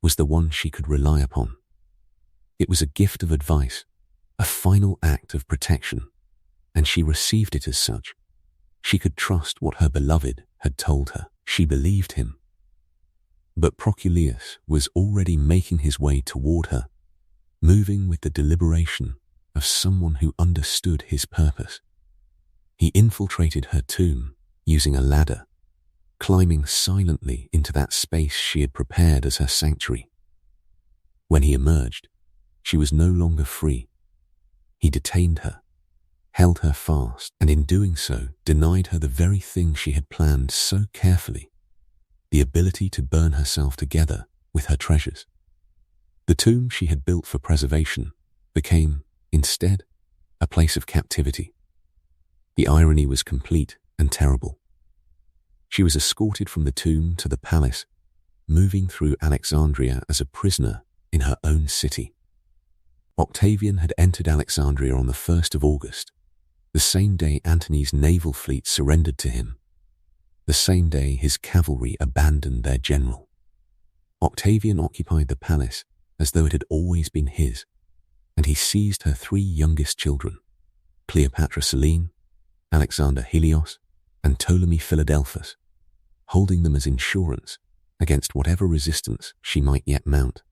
was the one she could rely upon. It was a gift of advice, a final act of protection, and she received it as such. She could trust what her beloved had told her. She believed him. But Proculaeus was already making his way toward her, moving with the deliberation of someone who understood his purpose. He infiltrated her tomb using a ladder, climbing silently into that space she had prepared as her sanctuary. When he emerged, she was no longer free. He detained her, held her fast, and in doing so denied her the very thing she had planned so carefully, the ability to burn herself together with her treasures. The tomb she had built for preservation became, instead, a place of captivity. The irony was complete and terrible. She was escorted from the tomb to the palace, moving through Alexandria as a prisoner in her own city. Octavian had entered Alexandria on the 1st of August, the same day Antony's naval fleet surrendered to him, the same day his cavalry abandoned their general. Octavian occupied the palace as though it had always been his, and he seized her 3 youngest children, Cleopatra Selene, Alexander Helios, and Ptolemy Philadelphus, holding them as insurance against whatever resistance she might yet mount.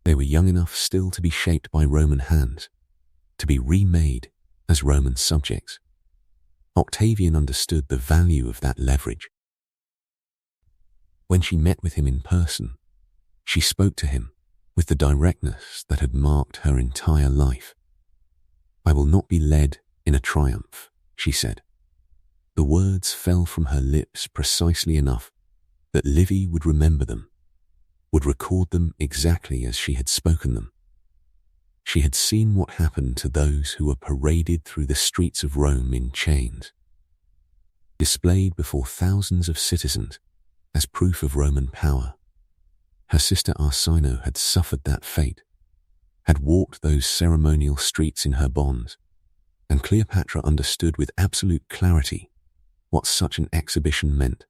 They were young enough still to be shaped by Roman hands, to be remade as Roman subjects. Octavian understood the value of that leverage. When she met with him in person, she spoke to him with the directness that had marked her entire life. "I will not be led in a triumph," she said. The words fell from her lips precisely enough that Livy would remember them, would record them exactly as she had spoken them. She had seen what happened to those who were paraded through the streets of Rome in chains, displayed before thousands of citizens as proof of Roman power. Her sister Arsinoe had suffered that fate, had walked those ceremonial streets in her bonds, and Cleopatra understood with absolute clarity what such an exhibition meant.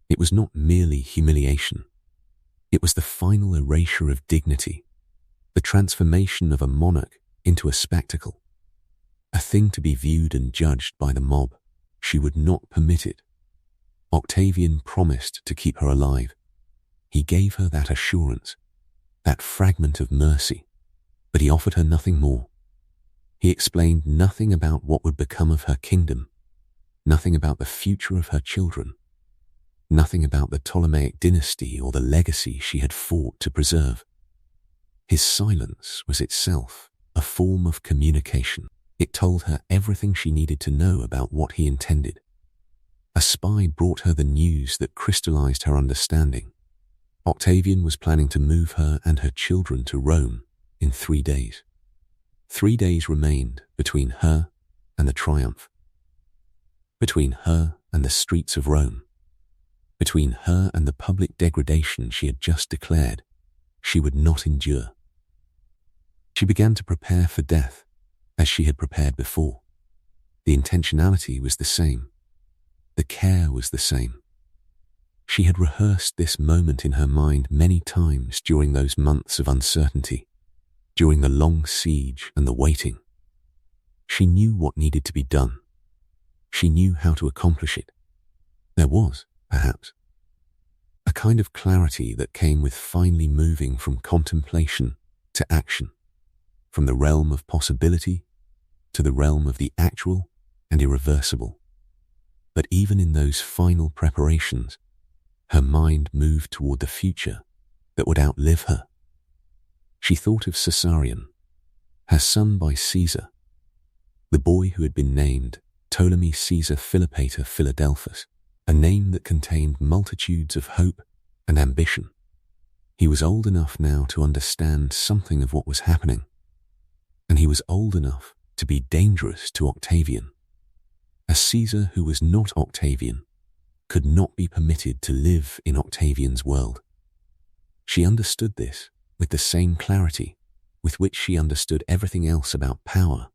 It was not merely humiliation. It was the final erasure of dignity, the transformation of a monarch into a spectacle, a thing to be viewed and judged by the mob. She would not permit it. Octavian promised to keep her alive. He gave her that assurance, that fragment of mercy, but he offered her nothing more. He explained nothing about what would become of her kingdom, nothing about the future of her children, nothing about the Ptolemaic dynasty or the legacy she had fought to preserve. His silence was itself a form of communication. It told her everything she needed to know about what he intended. A spy brought her the news that crystallized her understanding. Octavian was planning to move her and her children to Rome in 3 days. 3 days remained between her and the triumph, between her and the streets of Rome, between her and the public degradation she had just declared she would not endure. She began to prepare for death as she had prepared before. The intentionality was the same. The care was the same. She had rehearsed this moment in her mind many times during those months of uncertainty, during the long siege and the waiting. She knew what needed to be done. She knew how to accomplish it. There was, perhaps, a kind of clarity that came with finally moving from contemplation to action, from the realm of possibility to the realm of the actual and irreversible. But even in those final preparations, her mind moved toward the future that would outlive her. She thought of Caesarion, her son by Caesar, the boy who had been named Ptolemy Caesar Philopator Philadelphus, a name that contained multitudes of hope and ambition. He was old enough now to understand something of what was happening, and he was old enough to be dangerous to Octavian. A Caesar who was not Octavian could not be permitted to live in Octavian's world. She understood this with the same clarity with which she understood everything else about power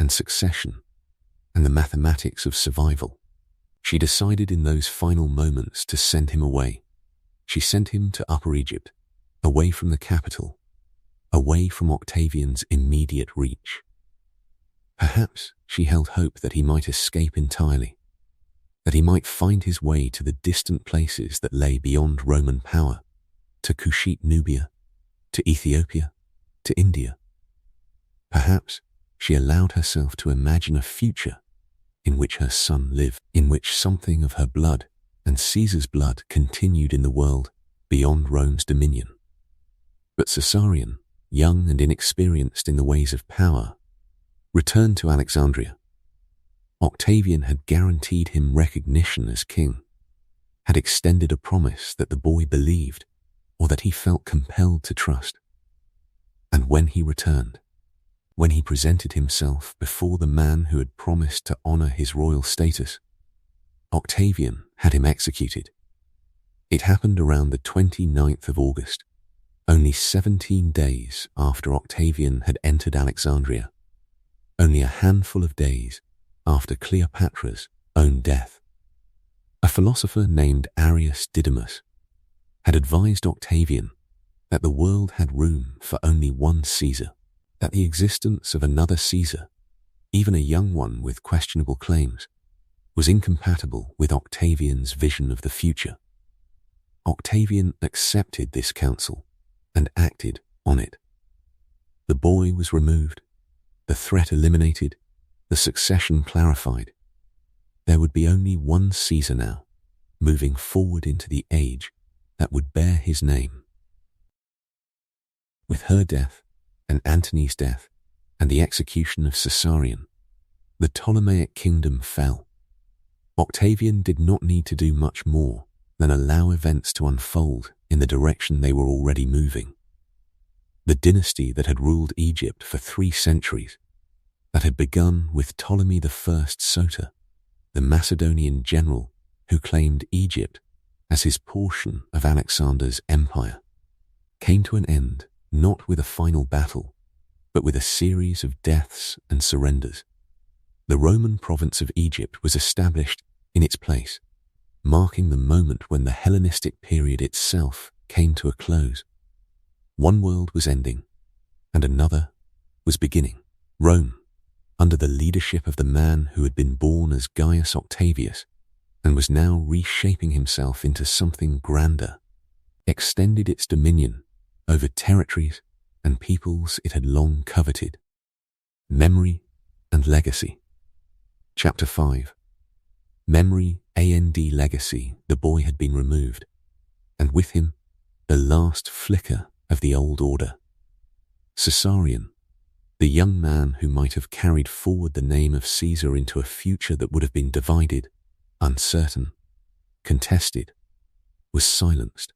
and succession, and the mathematics of survival. She decided in those final moments to send him away. She sent him to Upper Egypt, away from the capital, away from Octavian's immediate reach. Perhaps she held hope that he might escape entirely, that he might find his way to the distant places that lay beyond Roman power, to Kushite Nubia, to Ethiopia, to India. Perhaps she allowed herself to imagine a future in which her son lived, in which something of her blood and Caesar's blood continued in the world beyond Rome's dominion. But Caesarion, young and inexperienced in the ways of power, returned to Alexandria. Octavian had guaranteed him recognition as king, had extended a promise that the boy believed or that he felt compelled to trust. And when he returned, when he presented himself before the man who had promised to honor his royal status, Octavian had him executed. It happened around the 29th of August, only 17 days after Octavian had entered Alexandria, only a handful of days after Cleopatra's own death. A philosopher named Arrius Didymus had advised Octavian that the world had room for only one Caesar, that the existence of another Caesar, even a young one with questionable claims, was incompatible with Octavian's vision of the future. Octavian accepted this counsel and acted on it. The boy was removed, the threat eliminated, the succession clarified. There would be only one Caesar now, moving forward into the age that would bear his name. With her death, and Antony's death, and the execution of Caesarion, the Ptolemaic kingdom fell. Octavian did not need to do much more than allow events to unfold in the direction they were already moving. The dynasty that had ruled Egypt for 3 centuries, that had begun with Ptolemy I Soter, the Macedonian general who claimed Egypt as his portion of Alexander's empire, came to an end not with a final battle, but with a series of deaths and surrenders. The Roman province of Egypt was established in its place, marking the moment when the Hellenistic period itself came to a close. One world was ending, and another was beginning. Rome, under the leadership of the man who had been born as Gaius Octavius and was now reshaping himself into something grander, extended its dominion over territories and peoples it had long coveted. Memory and Legacy. Chapter 5. Memory and Legacy. The boy had been removed, and with him the last flicker of the old order. Caesarion, the young man who might have carried forward the name of Caesar into a future that would have been divided, uncertain, contested, was silenced.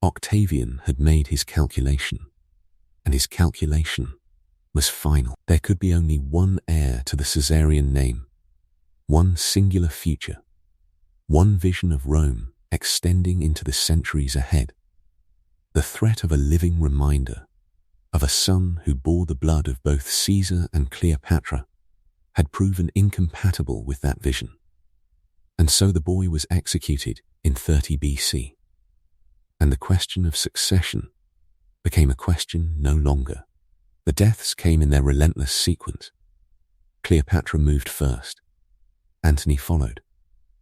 Octavian had made his calculation, and his calculation was final. There could be only one heir to the Caesarian name, one singular future, one vision of Rome extending into the centuries ahead. The threat of a living reminder of a son who bore the blood of both Caesar and Cleopatra had proven incompatible with that vision. And so the boy was executed in 30 BC. And the question of succession became a question no longer. The deaths came in their relentless sequence. Cleopatra moved first. Antony followed.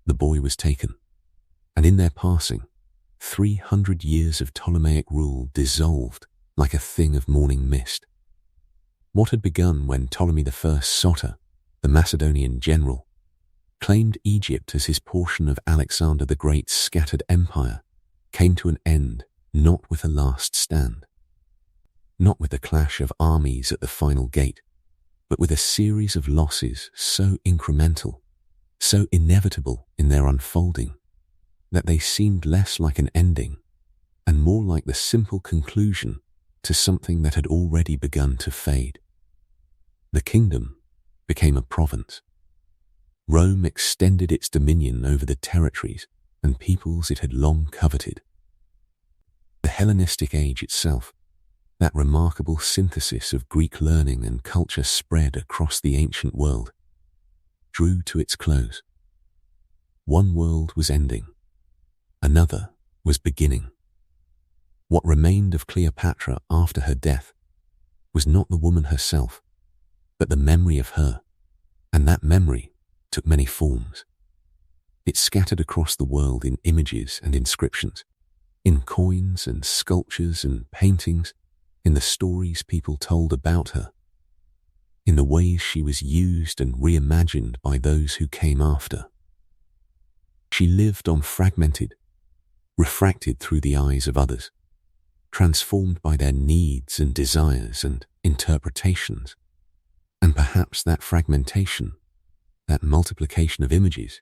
The boy was taken. And in their passing, 300 years of Ptolemaic rule dissolved like a thing of morning mist. What had begun when Ptolemy I Soter, the Macedonian general, claimed Egypt as his portion of Alexander the Great's scattered empire, came to an end not with a last stand, not with the clash of armies at the final gate, but with a series of losses so incremental, so inevitable in their unfolding, that they seemed less like an ending and more like the simple conclusion to something that had already begun to fade. The kingdom became a province. Rome extended its dominion over the territories and peoples it had long coveted. The Hellenistic age itself, that remarkable synthesis of Greek learning and culture spread across the ancient world, drew to its close. One world was ending, another was beginning. What remained of Cleopatra after her death was not the woman herself, but the memory of her, and that memory took many forms. It scattered across the world in images and inscriptions, in coins and sculptures and paintings, in the stories people told about her, in the ways she was used and reimagined by those who came after. She lived on fragmented, refracted through the eyes of others, transformed by their needs and desires and interpretations. And perhaps that fragmentation, that multiplication of images,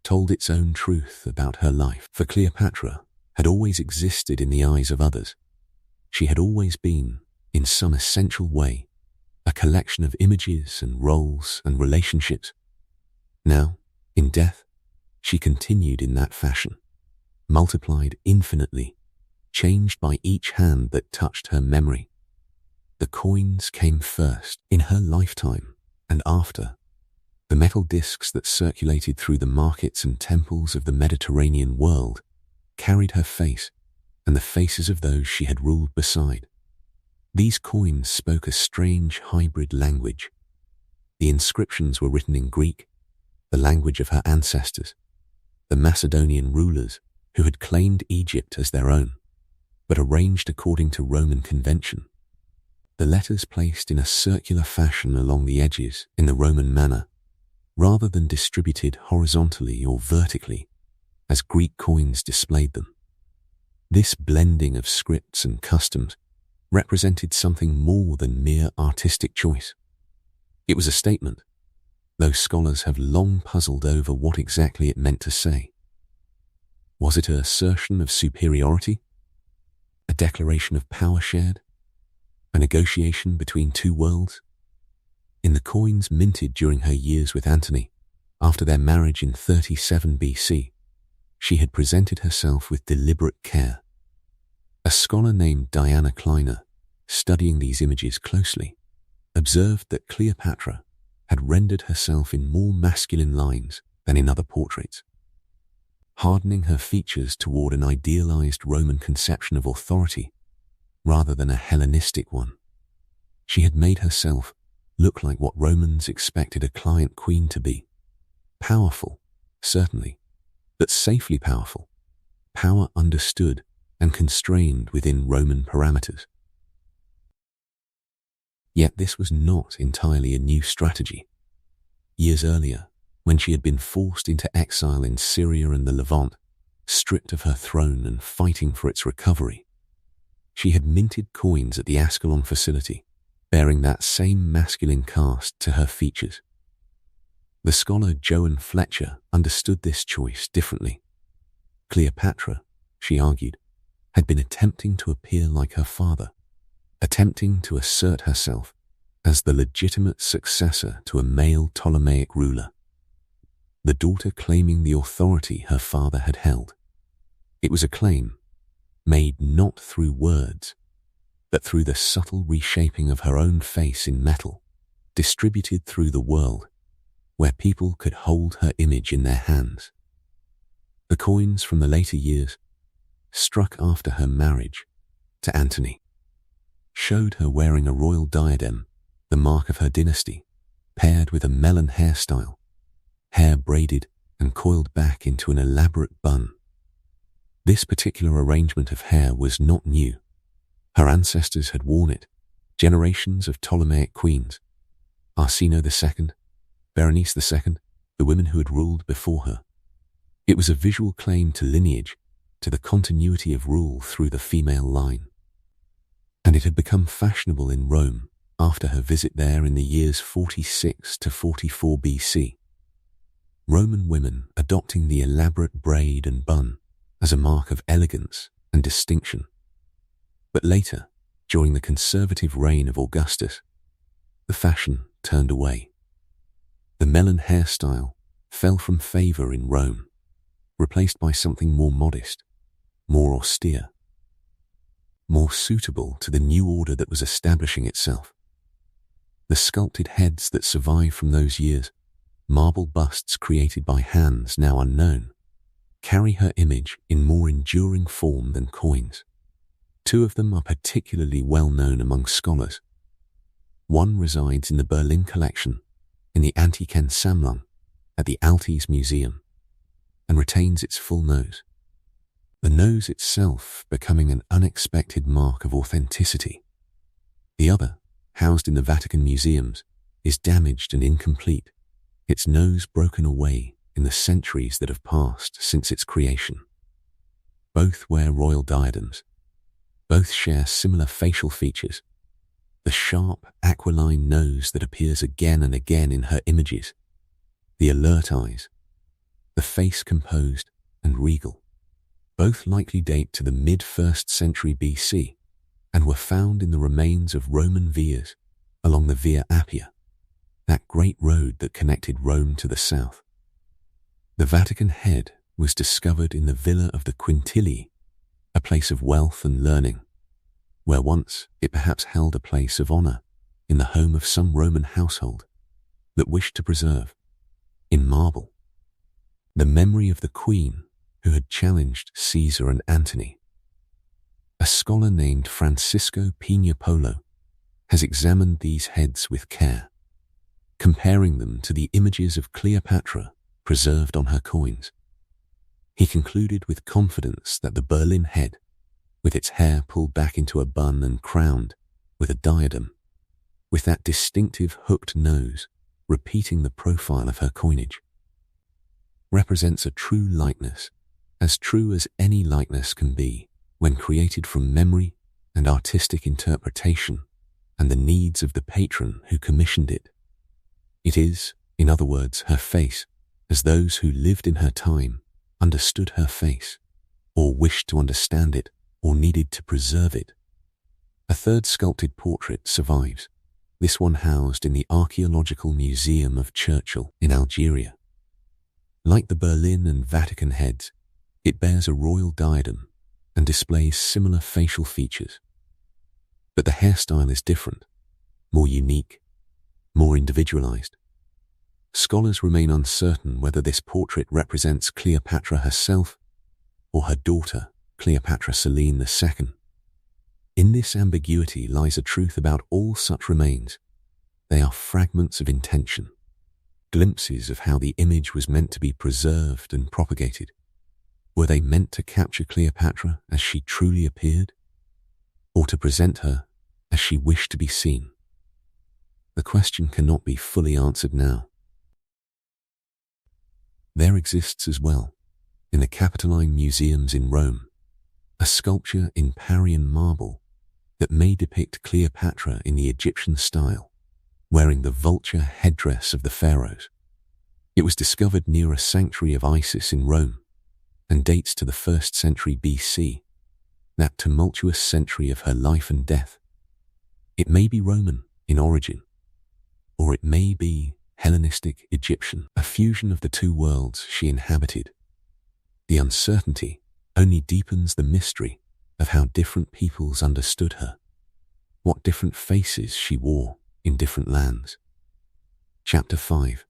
told its own truth about her life. For Cleopatra had always existed in the eyes of others. She had always been, in some essential way, a collection of images and roles and relationships. Now, in death, she continued in that fashion, multiplied infinitely, changed by each hand that touched her memory. The coins came first in her lifetime, and after, the metal discs that circulated through the markets and temples of the Mediterranean world carried her face and the faces of those she had ruled beside. These coins spoke a strange hybrid language. The inscriptions were written in Greek, the language of her ancestors, the Macedonian rulers who had claimed Egypt as their own, but arranged according to Roman convention. The letters placed in a circular fashion along the edges in the Roman manner, rather than distributed horizontally or vertically, as Greek coins displayed them. This blending of scripts and customs represented something more than mere artistic choice. It was a statement, though scholars have long puzzled over what exactly it meant to say. Was it an assertion of superiority? A declaration of power shared? A negotiation between two worlds? In the coins minted during her years with Antony, after their marriage in 37 BC, she had presented herself with deliberate care. A scholar named Diana Kleiner, studying these images closely, observed that Cleopatra had rendered herself in more masculine lines than in other portraits, hardening her features toward an idealized Roman conception of authority rather than a Hellenistic one. She had made herself look like what Romans expected a client queen to be. Powerful, certainly, but safely powerful. Power understood and constrained within Roman parameters. Yet this was not entirely a new strategy. Years earlier, when she had been forced into exile in Syria and the Levant, stripped of her throne and fighting for its recovery, she had minted coins at the Ascalon facility, bearing that same masculine cast to her features. The scholar Joan Fletcher understood this choice differently. Cleopatra, she argued, had been attempting to appear like her father, attempting to assert herself as the legitimate successor to a male Ptolemaic ruler, the daughter claiming the authority her father had held. It was a claim made not through words, but through the subtle reshaping of her own face in metal, distributed through the world, where people could hold her image in their hands. The coins from the later years, struck after her marriage to Antony, showed her wearing a royal diadem, the mark of her dynasty, paired with a melon hairstyle, hair braided and coiled back into an elaborate bun. This particular arrangement of hair was not new. Her ancestors had worn it, generations of Ptolemaic queens, Arsinoe II, Berenice II, the women who had ruled before her. It was a visual claim to lineage, to the continuity of rule through the female line. And it had become fashionable in Rome after her visit there in the years 46 to 44 BC. Roman women adopting the elaborate braid and bun as a mark of elegance and distinction. But later, during the conservative reign of Augustus, the fashion turned away. The melon hairstyle fell from favor in Rome, replaced by something more modest, more austere. more suitable to the new order that was establishing itself. The sculpted heads that survive from those years, marble busts created by hands now unknown, carry her image in more enduring form than coins. Two of them are particularly well known among scholars. One resides in the Berlin collection, in the Antiken Sammlung, at the Altes Museum, and retains its full nose. The nose itself becoming an unexpected mark of authenticity. The other, housed in the Vatican museums, is damaged and incomplete, its nose broken away in the centuries that have passed since its creation. Both wear royal diadems. Both share similar facial features. The sharp, aquiline nose that appears again and again in her images. The alert eyes. The face composed and regal. Both likely date to the mid-1st century BC and were found in the remains of Roman vias along the Via Appia, that great road that connected Rome to the south. The Vatican head was discovered in the Villa of the Quintilii, a place of wealth and learning, where once it perhaps held a place of honor in the home of some Roman household that wished to preserve, in marble, the memory of the queen who had challenged Caesar and Antony. A scholar named Francisco Pina Polo has examined these heads with care, comparing them to the images of Cleopatra preserved on her coins. He concluded with confidence that the Berlin head, with its hair pulled back into a bun and crowned with a diadem, with that distinctive hooked nose repeating the profile of her coinage, represents a true likeness, as true as any likeness can be when created from memory and artistic interpretation and the needs of the patron who commissioned it. It is, in other words, her face, as those who lived in her time understood her face, or wished to understand it, or needed to preserve it. A third sculpted portrait survives, this one housed in the Archaeological Museum of Churchill in Algeria. Like the Berlin and Vatican heads, it bears a royal diadem and displays similar facial features. But the hairstyle is different, more unique, more individualized. Scholars remain uncertain whether this portrait represents Cleopatra herself or her daughter, Cleopatra Selene II. In this ambiguity lies a truth about all such remains. They are fragments of intention, glimpses of how the image was meant to be preserved and propagated. Were they meant to capture Cleopatra as she truly appeared, or to present her as she wished to be seen? The question cannot be fully answered now. There exists as well, in the Capitoline Museums in Rome, a sculpture in Parian marble that may depict Cleopatra in the Egyptian style, wearing the vulture headdress of the pharaohs. It was discovered near a sanctuary of Isis in Rome and dates to the 1st century BC, that tumultuous century of her life and death. It may be Roman in origin, or it may be Hellenistic Egyptian, a fusion of the two worlds she inhabited. The uncertainty only deepens the mystery of how different peoples understood her, what different faces she wore in different lands. Chapter 5.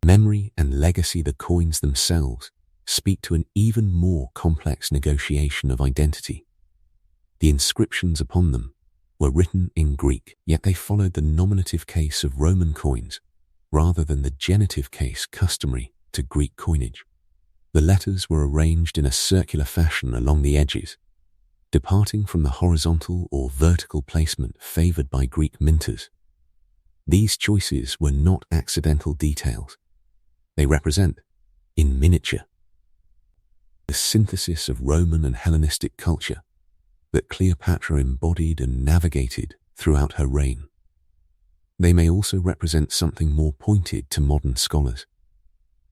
Memory and legacy. The coins themselves speak to an even more complex negotiation of identity. The inscriptions upon them were written in Greek, yet they followed the nominative case of Roman coins rather than the genitive case customary to Greek coinage. The letters were arranged in a circular fashion along the edges, departing from the horizontal or vertical placement favored by Greek minters. These choices were not accidental details. They represent, in miniature, the synthesis of Roman and Hellenistic culture that Cleopatra embodied and navigated throughout her reign. They may also represent something more pointed to modern scholars,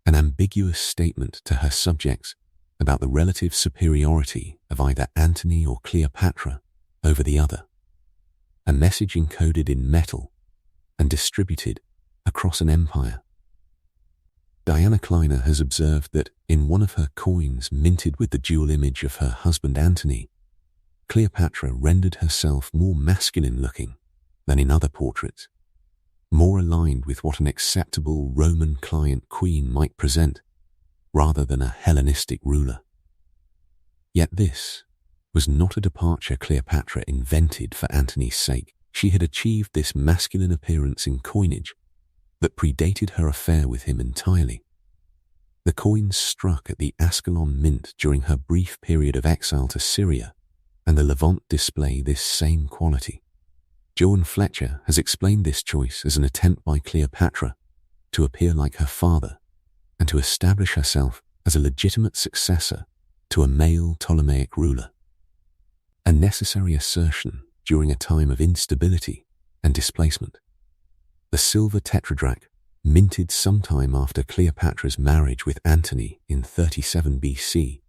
an ambiguous statement to her subjects about the relative superiority of either Antony or Cleopatra over the other, a message encoded in metal and distributed across an empire. Diana Kleiner has observed that in one of her coins minted with the dual image of her husband Antony, Cleopatra rendered herself more masculine-looking than in other portraits, more aligned with what an acceptable Roman client queen might present, rather than a Hellenistic ruler. Yet this was not a departure Cleopatra invented for Antony's sake. She had achieved this masculine appearance in coinage that predated her affair with him entirely. The coins struck at the Ascalon mint during her brief period of exile to Syria and the Levant display this same quality. Joan Fletcher has explained this choice as an attempt by Cleopatra to appear like her father and to establish herself as a legitimate successor to a male Ptolemaic ruler. A necessary assertion during a time of instability and displacement. The silver tetradrach, minted sometime after Cleopatra's marriage with Antony in 37 BC,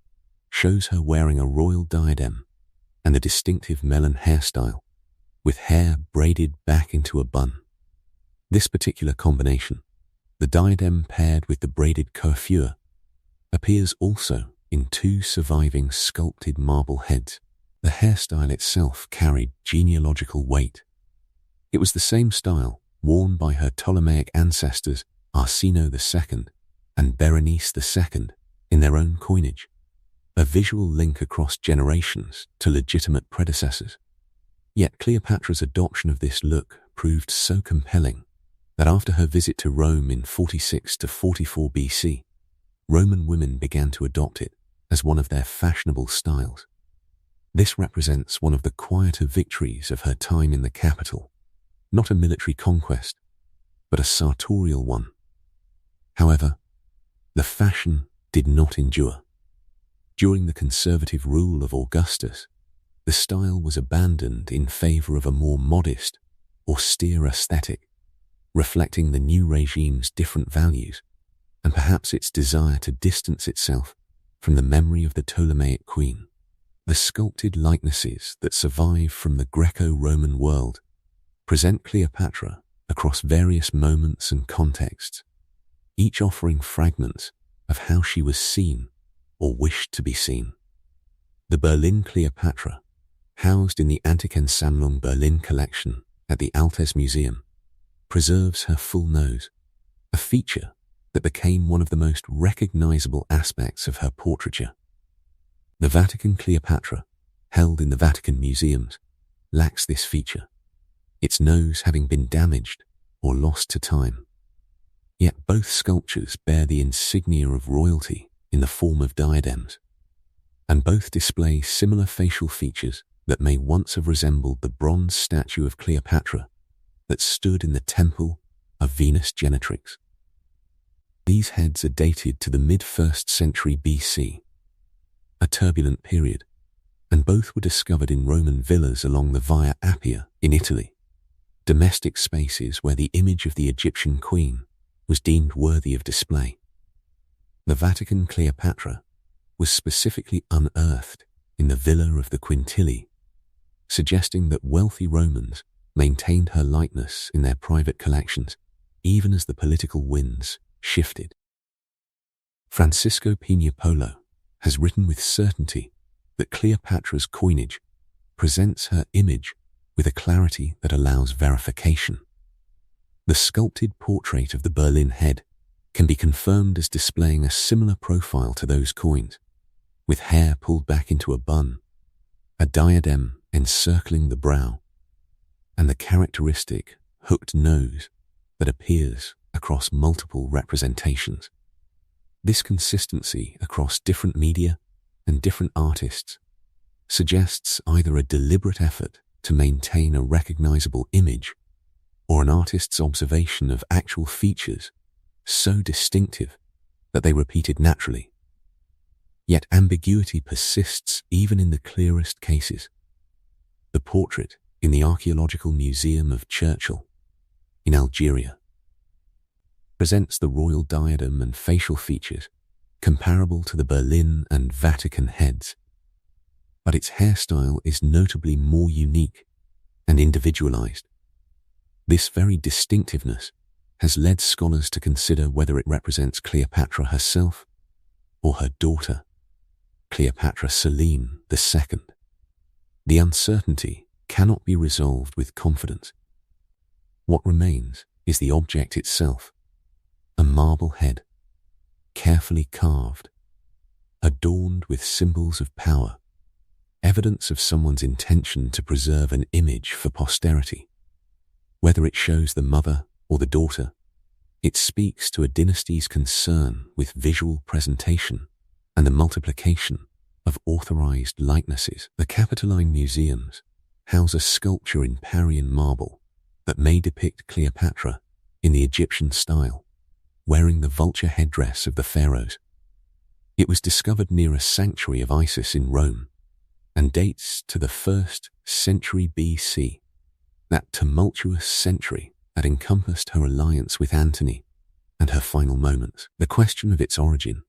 shows her wearing a royal diadem and the distinctive melon hairstyle, with hair braided back into a bun. This particular combination, the diadem paired with the braided coiffure, appears also in two surviving sculpted marble heads. The hairstyle itself carried genealogical weight. It was the same style worn by her Ptolemaic ancestors Arsinoe II and Berenice II in their own coinage, a visual link across generations to legitimate predecessors. Yet Cleopatra's adoption of this look proved so compelling that after her visit to Rome in 46 to 44 BC, Roman women began to adopt it as one of their fashionable styles. This represents one of the quieter victories of her time in the capital, not a military conquest, but a sartorial one. However, the fashion did not endure. During the conservative rule of Augustus, the style was abandoned in favor of a more modest, austere aesthetic, reflecting the new regime's different values and perhaps its desire to distance itself from the memory of the Ptolemaic queen. The sculpted likenesses that survive from the Greco-Roman world present Cleopatra across various moments and contexts, each offering fragments of how she was seen or wished to be seen. The Berlin Cleopatra, housed in the Antikensammlung Berlin collection at the Altes Museum, preserves her full nose, a feature that became one of the most recognizable aspects of her portraiture. The Vatican Cleopatra, held in the Vatican museums, lacks this feature, its nose having been damaged or lost to time. Yet both sculptures bear the insignia of royalty in the form of diadems, and both display similar facial features that may once have resembled the bronze statue of Cleopatra that stood in the temple of Venus Genetrix. These heads are dated to the mid-1st century BC, a turbulent period, and both were discovered in Roman villas along the Via Appia in Italy, domestic spaces where the image of the Egyptian queen was deemed worthy of display. The Vatican Cleopatra was specifically unearthed in the Villa of the Quintilli, suggesting that wealthy Romans maintained her likeness in their private collections, even as the political winds shifted. Francisco Pina Polo has written with certainty that Cleopatra's coinage presents her image with a clarity that allows verification. The sculpted portrait of the Berlin head can be confirmed as displaying a similar profile to those coins, with hair pulled back into a bun, a diadem encircling the brow, and the characteristic hooked nose that appears across multiple representations. This consistency across different media and different artists suggests either a deliberate effort to maintain a recognizable image or an artist's observation of actual features so distinctive that they repeated naturally. Yet ambiguity persists even in the clearest cases. The portrait in the Archaeological Museum of Churchill in Algeria presents the royal diadem and facial features comparable to the Berlin and Vatican heads, but its hairstyle is notably more unique and individualized. This very distinctiveness has led scholars to consider whether it represents Cleopatra herself or her daughter, Cleopatra Selene II. The uncertainty cannot be resolved with confidence. What remains is the object itself, a marble head, carefully carved, adorned with symbols of power, evidence of someone's intention to preserve an image for posterity. Whether it shows the mother or the daughter, it speaks to a dynasty's concern with visual presentation and the multiplication of authorized likenesses. The Capitoline museums house a sculpture in Parian marble that may depict Cleopatra in the Egyptian style, wearing the vulture headdress of the pharaohs. It was discovered near a sanctuary of Isis in Rome and dates to the 1st century BC, that tumultuous century that encompassed her alliance with Antony and her final moments. The question of its origin,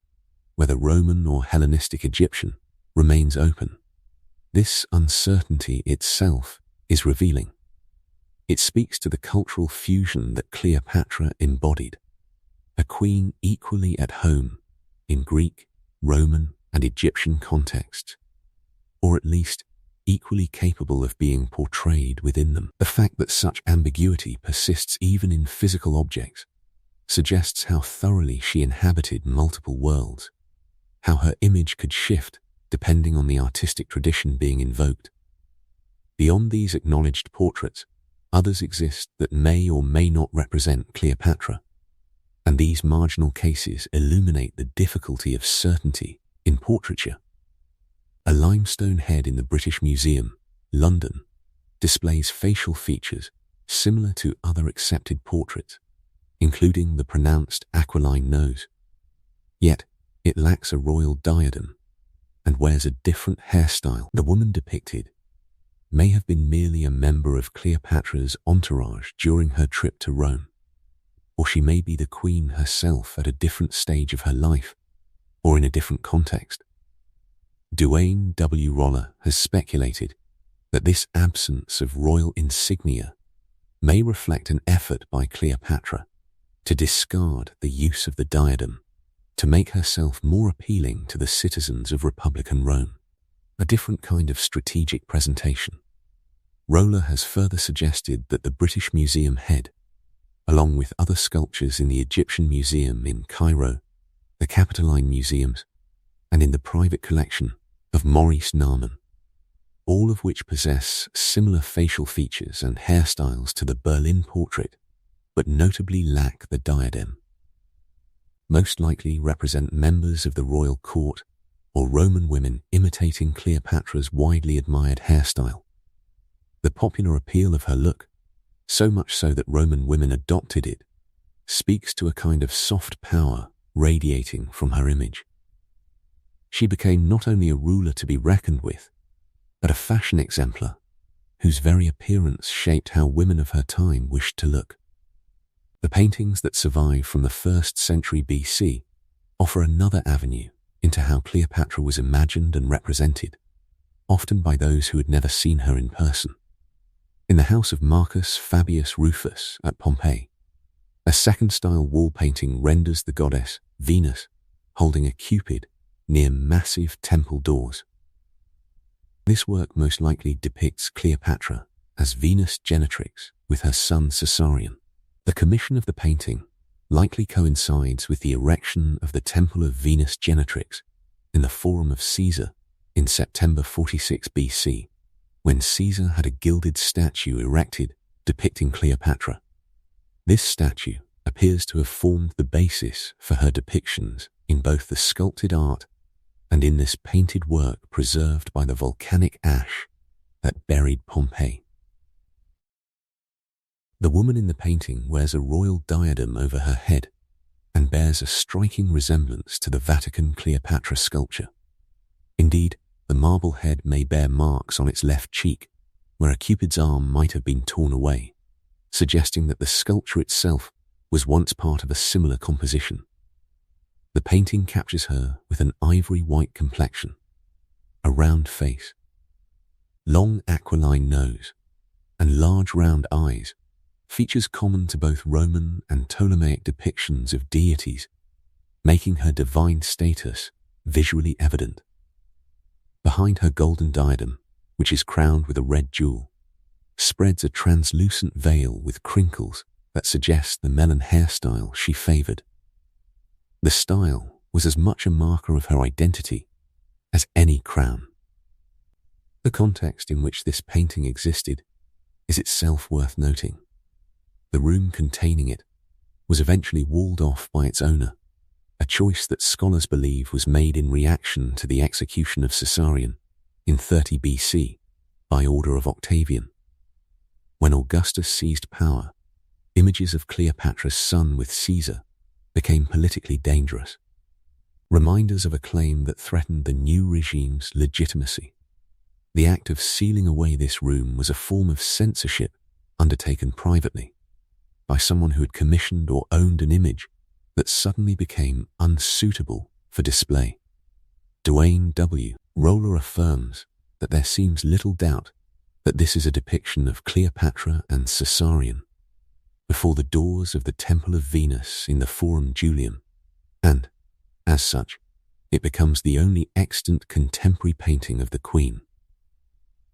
whether Roman or Hellenistic Egyptian, remains open. This uncertainty itself is revealing. It speaks to the cultural fusion that Cleopatra embodied, a queen equally at home in Greek, Roman, and Egyptian contexts, or at least equally capable of being portrayed within them. The fact that such ambiguity persists even in physical objects suggests how thoroughly she inhabited multiple worlds, how her image could shift depending on the artistic tradition being invoked. Beyond these acknowledged portraits, others exist that may or may not represent Cleopatra, and these marginal cases illuminate the difficulty of certainty in portraiture. A limestone head in the British Museum, London, displays facial features similar to other accepted portraits, including the pronounced aquiline nose. Yet, it lacks a royal diadem and wears a different hairstyle. The woman depicted may have been merely a member of Cleopatra's entourage during her trip to Rome, or she may be the queen herself at a different stage of her life, or in a different context. Duane W. Roller has speculated that this absence of royal insignia may reflect an effort by Cleopatra to discard the use of the diadem to make herself more appealing to the citizens of Republican Rome, a different kind of strategic presentation. Roller has further suggested that the British Museum head, along with other sculptures in the Egyptian Museum in Cairo, the Capitoline Museums, and in the private collection of Maurice Naaman, all of which possess similar facial features and hairstyles to the Berlin portrait, but notably lack the diadem, most likely represent members of the royal court or Roman women imitating Cleopatra's widely admired hairstyle. The popular appeal of her look, so much so that Roman women adopted it, speaks to a kind of soft power radiating from her image. She became not only a ruler to be reckoned with, but a fashion exemplar whose very appearance shaped how women of her time wished to look. The paintings that survive from the 1st century BC offer another avenue into how Cleopatra was imagined and represented, often by those who had never seen her in person. In the house of Marcus Fabius Rufus at Pompeii, a second-style wall painting renders the goddess Venus holding a Cupid near massive temple doors. This work most likely depicts Cleopatra as Venus Genetrix with her son Caesarion. The commission of the painting likely coincides with the erection of the Temple of Venus Genetrix in the Forum of Caesar in September 46 BC, when Caesar had a gilded statue erected depicting Cleopatra. This statue appears to have formed the basis for her depictions in both the sculpted art and in this painted work preserved by the volcanic ash that buried Pompeii. The woman in the painting wears a royal diadem over her head and bears a striking resemblance to the Vatican Cleopatra sculpture. Indeed, the marble head may bear marks on its left cheek, where a Cupid's arm might have been torn away, suggesting that the sculpture itself was once part of a similar composition. The painting captures her with an ivory white complexion, a round face, long aquiline nose, and large round eyes, features common to both Roman and Ptolemaic depictions of deities, making her divine status visually evident. Behind her golden diadem which is crowned with a red jewel, spreads a translucent veil with crinkles that suggest the melon hairstyle she favored. The style was as much a marker of her identity as any crown. The context in which this painting existed is itself worth noting. The room containing it was eventually walled off by its owner, a choice that scholars believe was made in reaction to the execution of Caesarion in 30 BC by order of Octavian. When Augustus seized power, images of Cleopatra's son with Caesar became politically dangerous, reminders of a claim that threatened the new regime's legitimacy. The act of sealing away this room was a form of censorship undertaken privately by someone who had commissioned or owned an image that suddenly became unsuitable for display. Dwayne W. Roller affirms that there seems little doubt that this is a depiction of Cleopatra and Caesarion before the doors of the Temple of Venus in the Forum Julium, and, as such, it becomes the only extant contemporary painting of the Queen.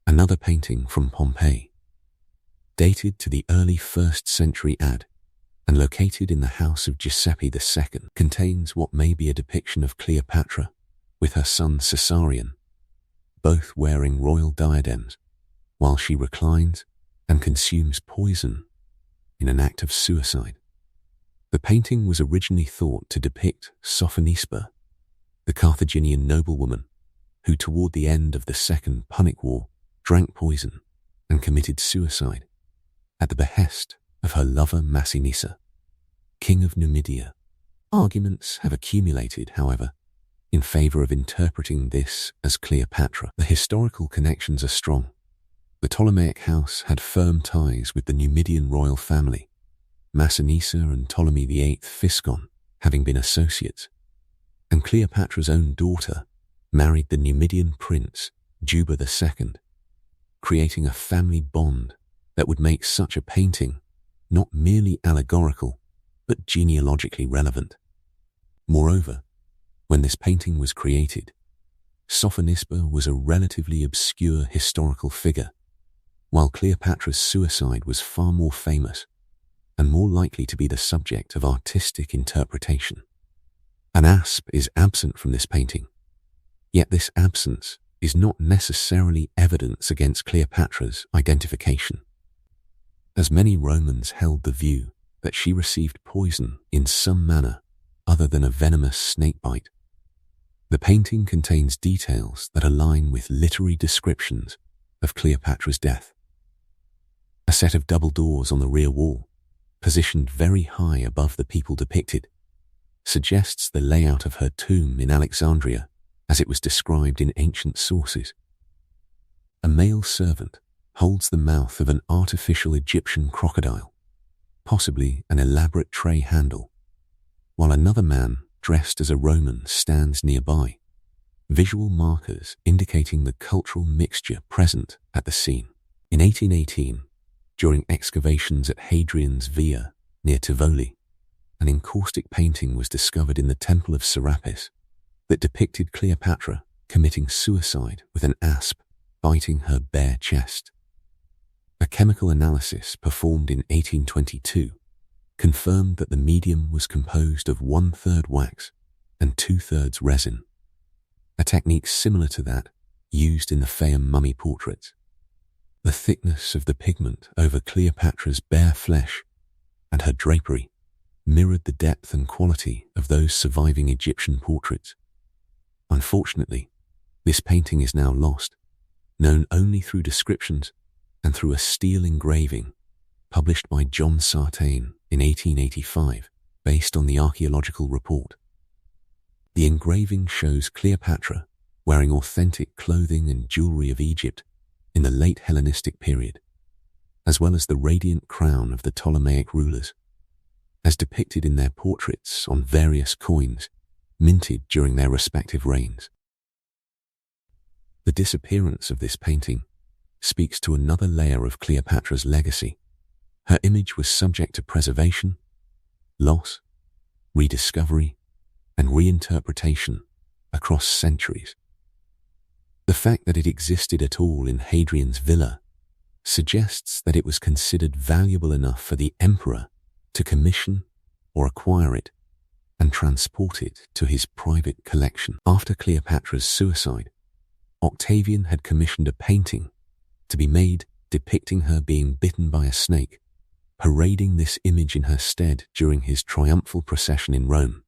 Another painting from Pompeii, dated to the early 1st century AD and located in the house of Giuseppe II, contains what may be a depiction of Cleopatra with her son Caesarion, both wearing royal diadems, while she reclines and consumes poison in an act of suicide. The painting was originally thought to depict Sophonisba, the Carthaginian noblewoman who toward the end of the Second Punic War drank poison and committed suicide at the behest of her lover Massinissa, king of Numidia. Arguments have accumulated, however, in favor of interpreting this as Cleopatra. The historical connections are strong. The Ptolemaic house had firm ties with the Numidian royal family, Massinissa and Ptolemy VIII Physcon having been associates, and Cleopatra's own daughter married the Numidian prince Juba II, creating a family bond that would make such a painting not merely allegorical, but genealogically relevant. Moreover, when this painting was created, Sophonisba was a relatively obscure historical figure, while Cleopatra's suicide was far more famous and more likely to be the subject of artistic interpretation. An asp is absent from this painting, yet this absence is not necessarily evidence against Cleopatra's identification, as many Romans held the view that she received poison in some manner other than a venomous snakebite. The painting contains details that align with literary descriptions of Cleopatra's death. A set of double doors on the rear wall, positioned very high above the people depicted, suggests the layout of her tomb in Alexandria as it was described in ancient sources. A male servant holds the mouth of an artificial Egyptian crocodile, possibly an elaborate tray handle, while another man dressed as a Roman stands nearby, visual markers indicating the cultural mixture present at the scene. In 1818, during excavations at Hadrian's Via near Tivoli, an encaustic painting was discovered in the Temple of Serapis that depicted Cleopatra committing suicide with an asp biting her bare chest. A chemical analysis performed in 1822 confirmed that the medium was composed of 1/3 wax and 2/3 resin, a technique similar to that used in the Fayum mummy portraits. The thickness of the pigment over Cleopatra's bare flesh and her drapery mirrored the depth and quality of those surviving Egyptian portraits. Unfortunately, this painting is now lost, known only through descriptions and through a steel engraving published by John Sartain in 1885 based on the archaeological report. The engraving shows Cleopatra wearing authentic clothing and jewelry of Egypt in the late Hellenistic period, as well as the radiant crown of the Ptolemaic rulers, as depicted in their portraits on various coins minted during their respective reigns. The disappearance of this painting speaks to another layer of Cleopatra's legacy. Her image was subject to preservation, loss, rediscovery, and reinterpretation across centuries. The fact that it existed at all in Hadrian's villa suggests that it was considered valuable enough for the emperor to commission or acquire it and transport it to his private collection. After Cleopatra's suicide, Octavian had commissioned a painting to be made depicting her being bitten by a snake, parading this image in her stead during his triumphal procession in Rome.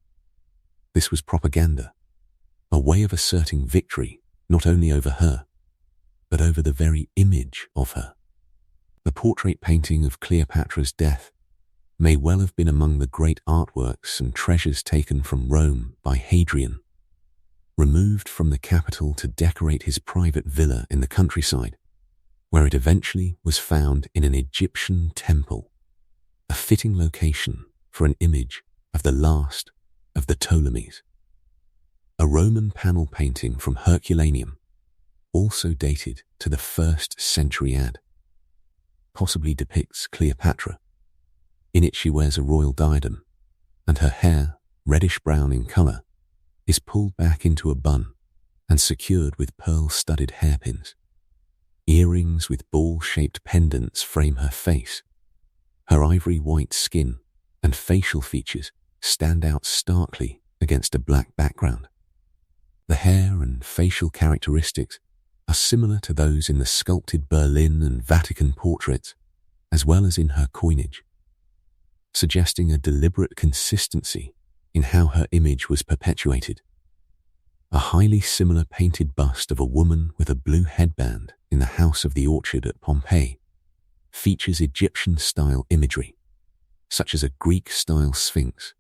This was propaganda, a way of asserting victory not only over her, but over the very image of her. The portrait painting of Cleopatra's death may well have been among the great artworks and treasures taken from Rome by Hadrian, removed from the capital to decorate his private villa in the countryside, where it eventually was found in an Egyptian temple, a fitting location for an image of the last of the Ptolemies. A Roman panel painting from Herculaneum, also dated to the 1st century AD, possibly depicts Cleopatra. In it she wears a royal diadem, and her hair, reddish-brown in colour, is pulled back into a bun and secured with pearl-studded hairpins. Earrings with ball-shaped pendants frame her face. Her ivory-white skin and facial features stand out starkly against a black background. The hair and facial characteristics are similar to those in the sculpted Berlin and Vatican portraits, as well as in her coinage, suggesting a deliberate consistency in how her image was perpetuated. A highly similar painted bust of a woman with a blue headband in the House of the Orchard at Pompeii features Egyptian-style imagery, such as a Greek-style sphinx,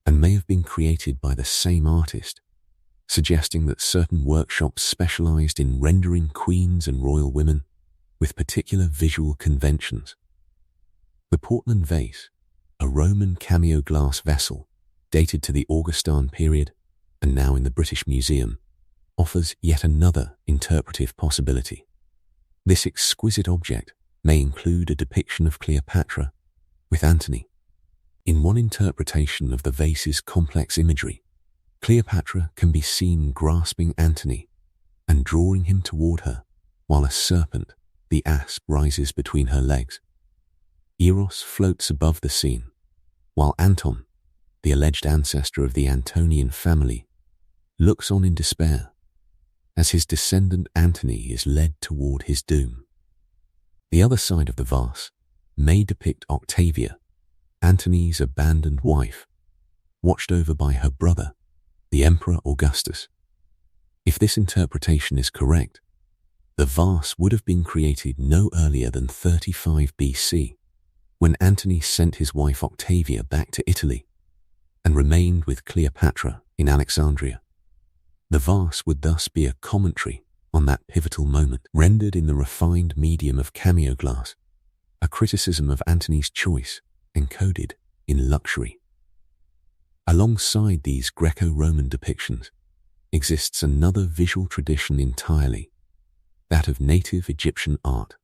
and may have been created by the same artist, suggesting that certain workshops specialized in rendering queens and royal women with particular visual conventions. The Portland vase, a Roman cameo glass vessel dated to the Augustan period and now in the British Museum, offers yet another interpretive possibility. This exquisite object may include a depiction of Cleopatra with Antony. In one interpretation of the vase's complex imagery, Cleopatra can be seen grasping Antony and drawing him toward her, while a serpent, the asp, rises between her legs. Eros floats above the scene, while Anton, the alleged ancestor of the Antonian family, looks on in despair as his descendant Antony is led toward his doom. The other side of the vase may depict Octavia, Antony's abandoned wife, watched over by her brother, the Emperor Augustus. If this interpretation is correct, the vase would have been created no earlier than 35 BC, when Antony sent his wife Octavia back to Italy and remained with Cleopatra in Alexandria. The vase would thus be a commentary on that pivotal moment, rendered in the refined medium of cameo glass, a criticism of Antony's choice encoded in luxury. Alongside these Greco-Roman depictions exists another visual tradition entirely, that of native Egyptian art.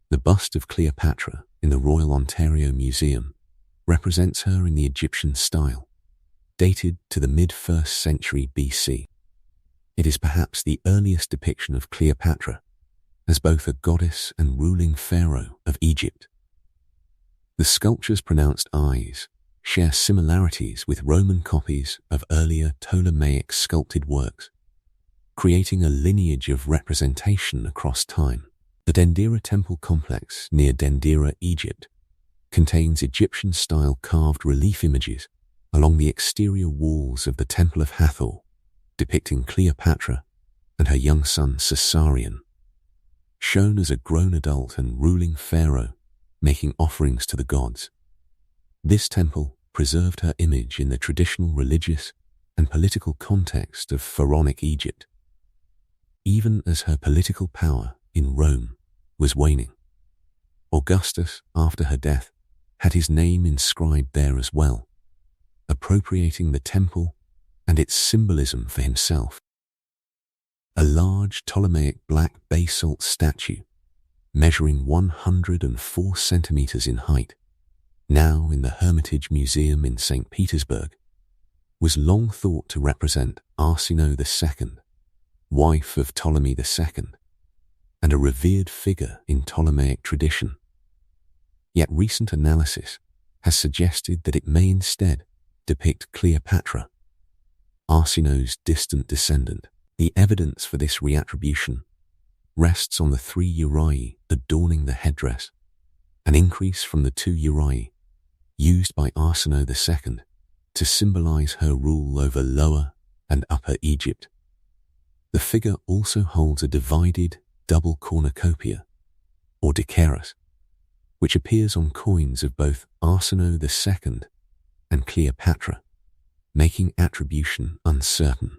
The bust of Cleopatra in the Royal Ontario Museum represents her in the Egyptian style, dated to the mid-1st century BC. It is perhaps the earliest depiction of Cleopatra as both a goddess and ruling pharaoh of Egypt. The sculpture's pronounced eyes share similarities with Roman copies of earlier Ptolemaic sculpted works, creating a lineage of representation across time. The Dendera temple complex near Dendera, Egypt, contains Egyptian-style carved relief images along the exterior walls of the Temple of Hathor, depicting Cleopatra and her young son Caesarion, shown as a grown adult and ruling pharaoh making offerings to the gods. This temple preserved her image in the traditional religious and political context of pharaonic Egypt, even as her political power in Rome was waning. Augustus, after her death, had his name inscribed there as well, appropriating the temple and its symbolism for himself. A large Ptolemaic black basalt statue, measuring 104 centimeters in height, now in the Hermitage Museum in St. Petersburg, was long thought to represent Arsinoe II, wife of Ptolemy II, and a revered figure in Ptolemaic tradition. Yet recent analysis has suggested that it may instead depict Cleopatra, Arsinoe's distant descendant. The evidence for this reattribution rests on the 3 uraei adorning the headdress, an increase from the 2 uraei used by Arsinoe II to symbolize her rule over Lower and Upper Egypt. The figure also holds a divided double cornucopia, or diceros, which appears on coins of both Arsinoe II and Cleopatra, making attribution uncertain.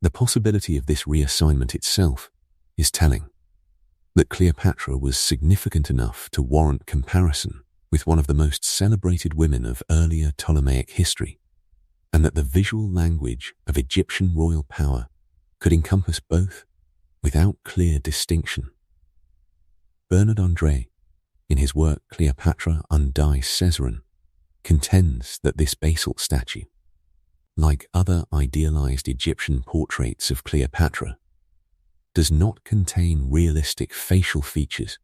The possibility of this reassignment itself is telling, that Cleopatra was significant enough to warrant comparison with one of the most celebrated women of earlier Ptolemaic history, and that the visual language of Egyptian royal power could encompass both without clear distinction. Bernard André, in his work Cleopatra undie Caesarean, contends that this basalt statue, like other idealized Egyptian portraits of Cleopatra, does not contain realistic facial features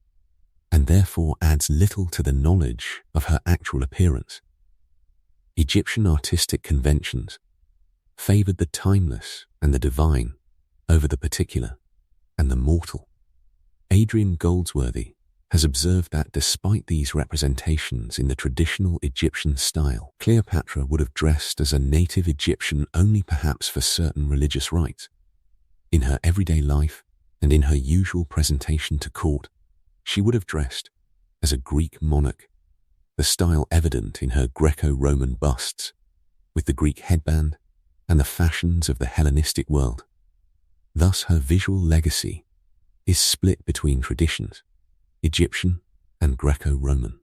and therefore adds little to the knowledge of her actual appearance. Egyptian artistic conventions favored the timeless and the divine over the particular and the mortal. Adrian Goldsworthy has observed that despite these representations in the traditional Egyptian style, Cleopatra would have dressed as a native Egyptian only perhaps for certain religious rites. In her everyday life and in her usual presentation to court, she would have dressed as a Greek monarch, the style evident in her Greco-Roman busts, with the Greek headband and the fashions of the Hellenistic world. Thus her visual legacy is split between traditions, Egyptian and Greco-Roman,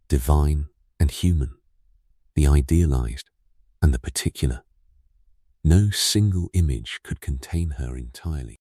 divine and human, the idealized and the particular. No single image could contain her entirely.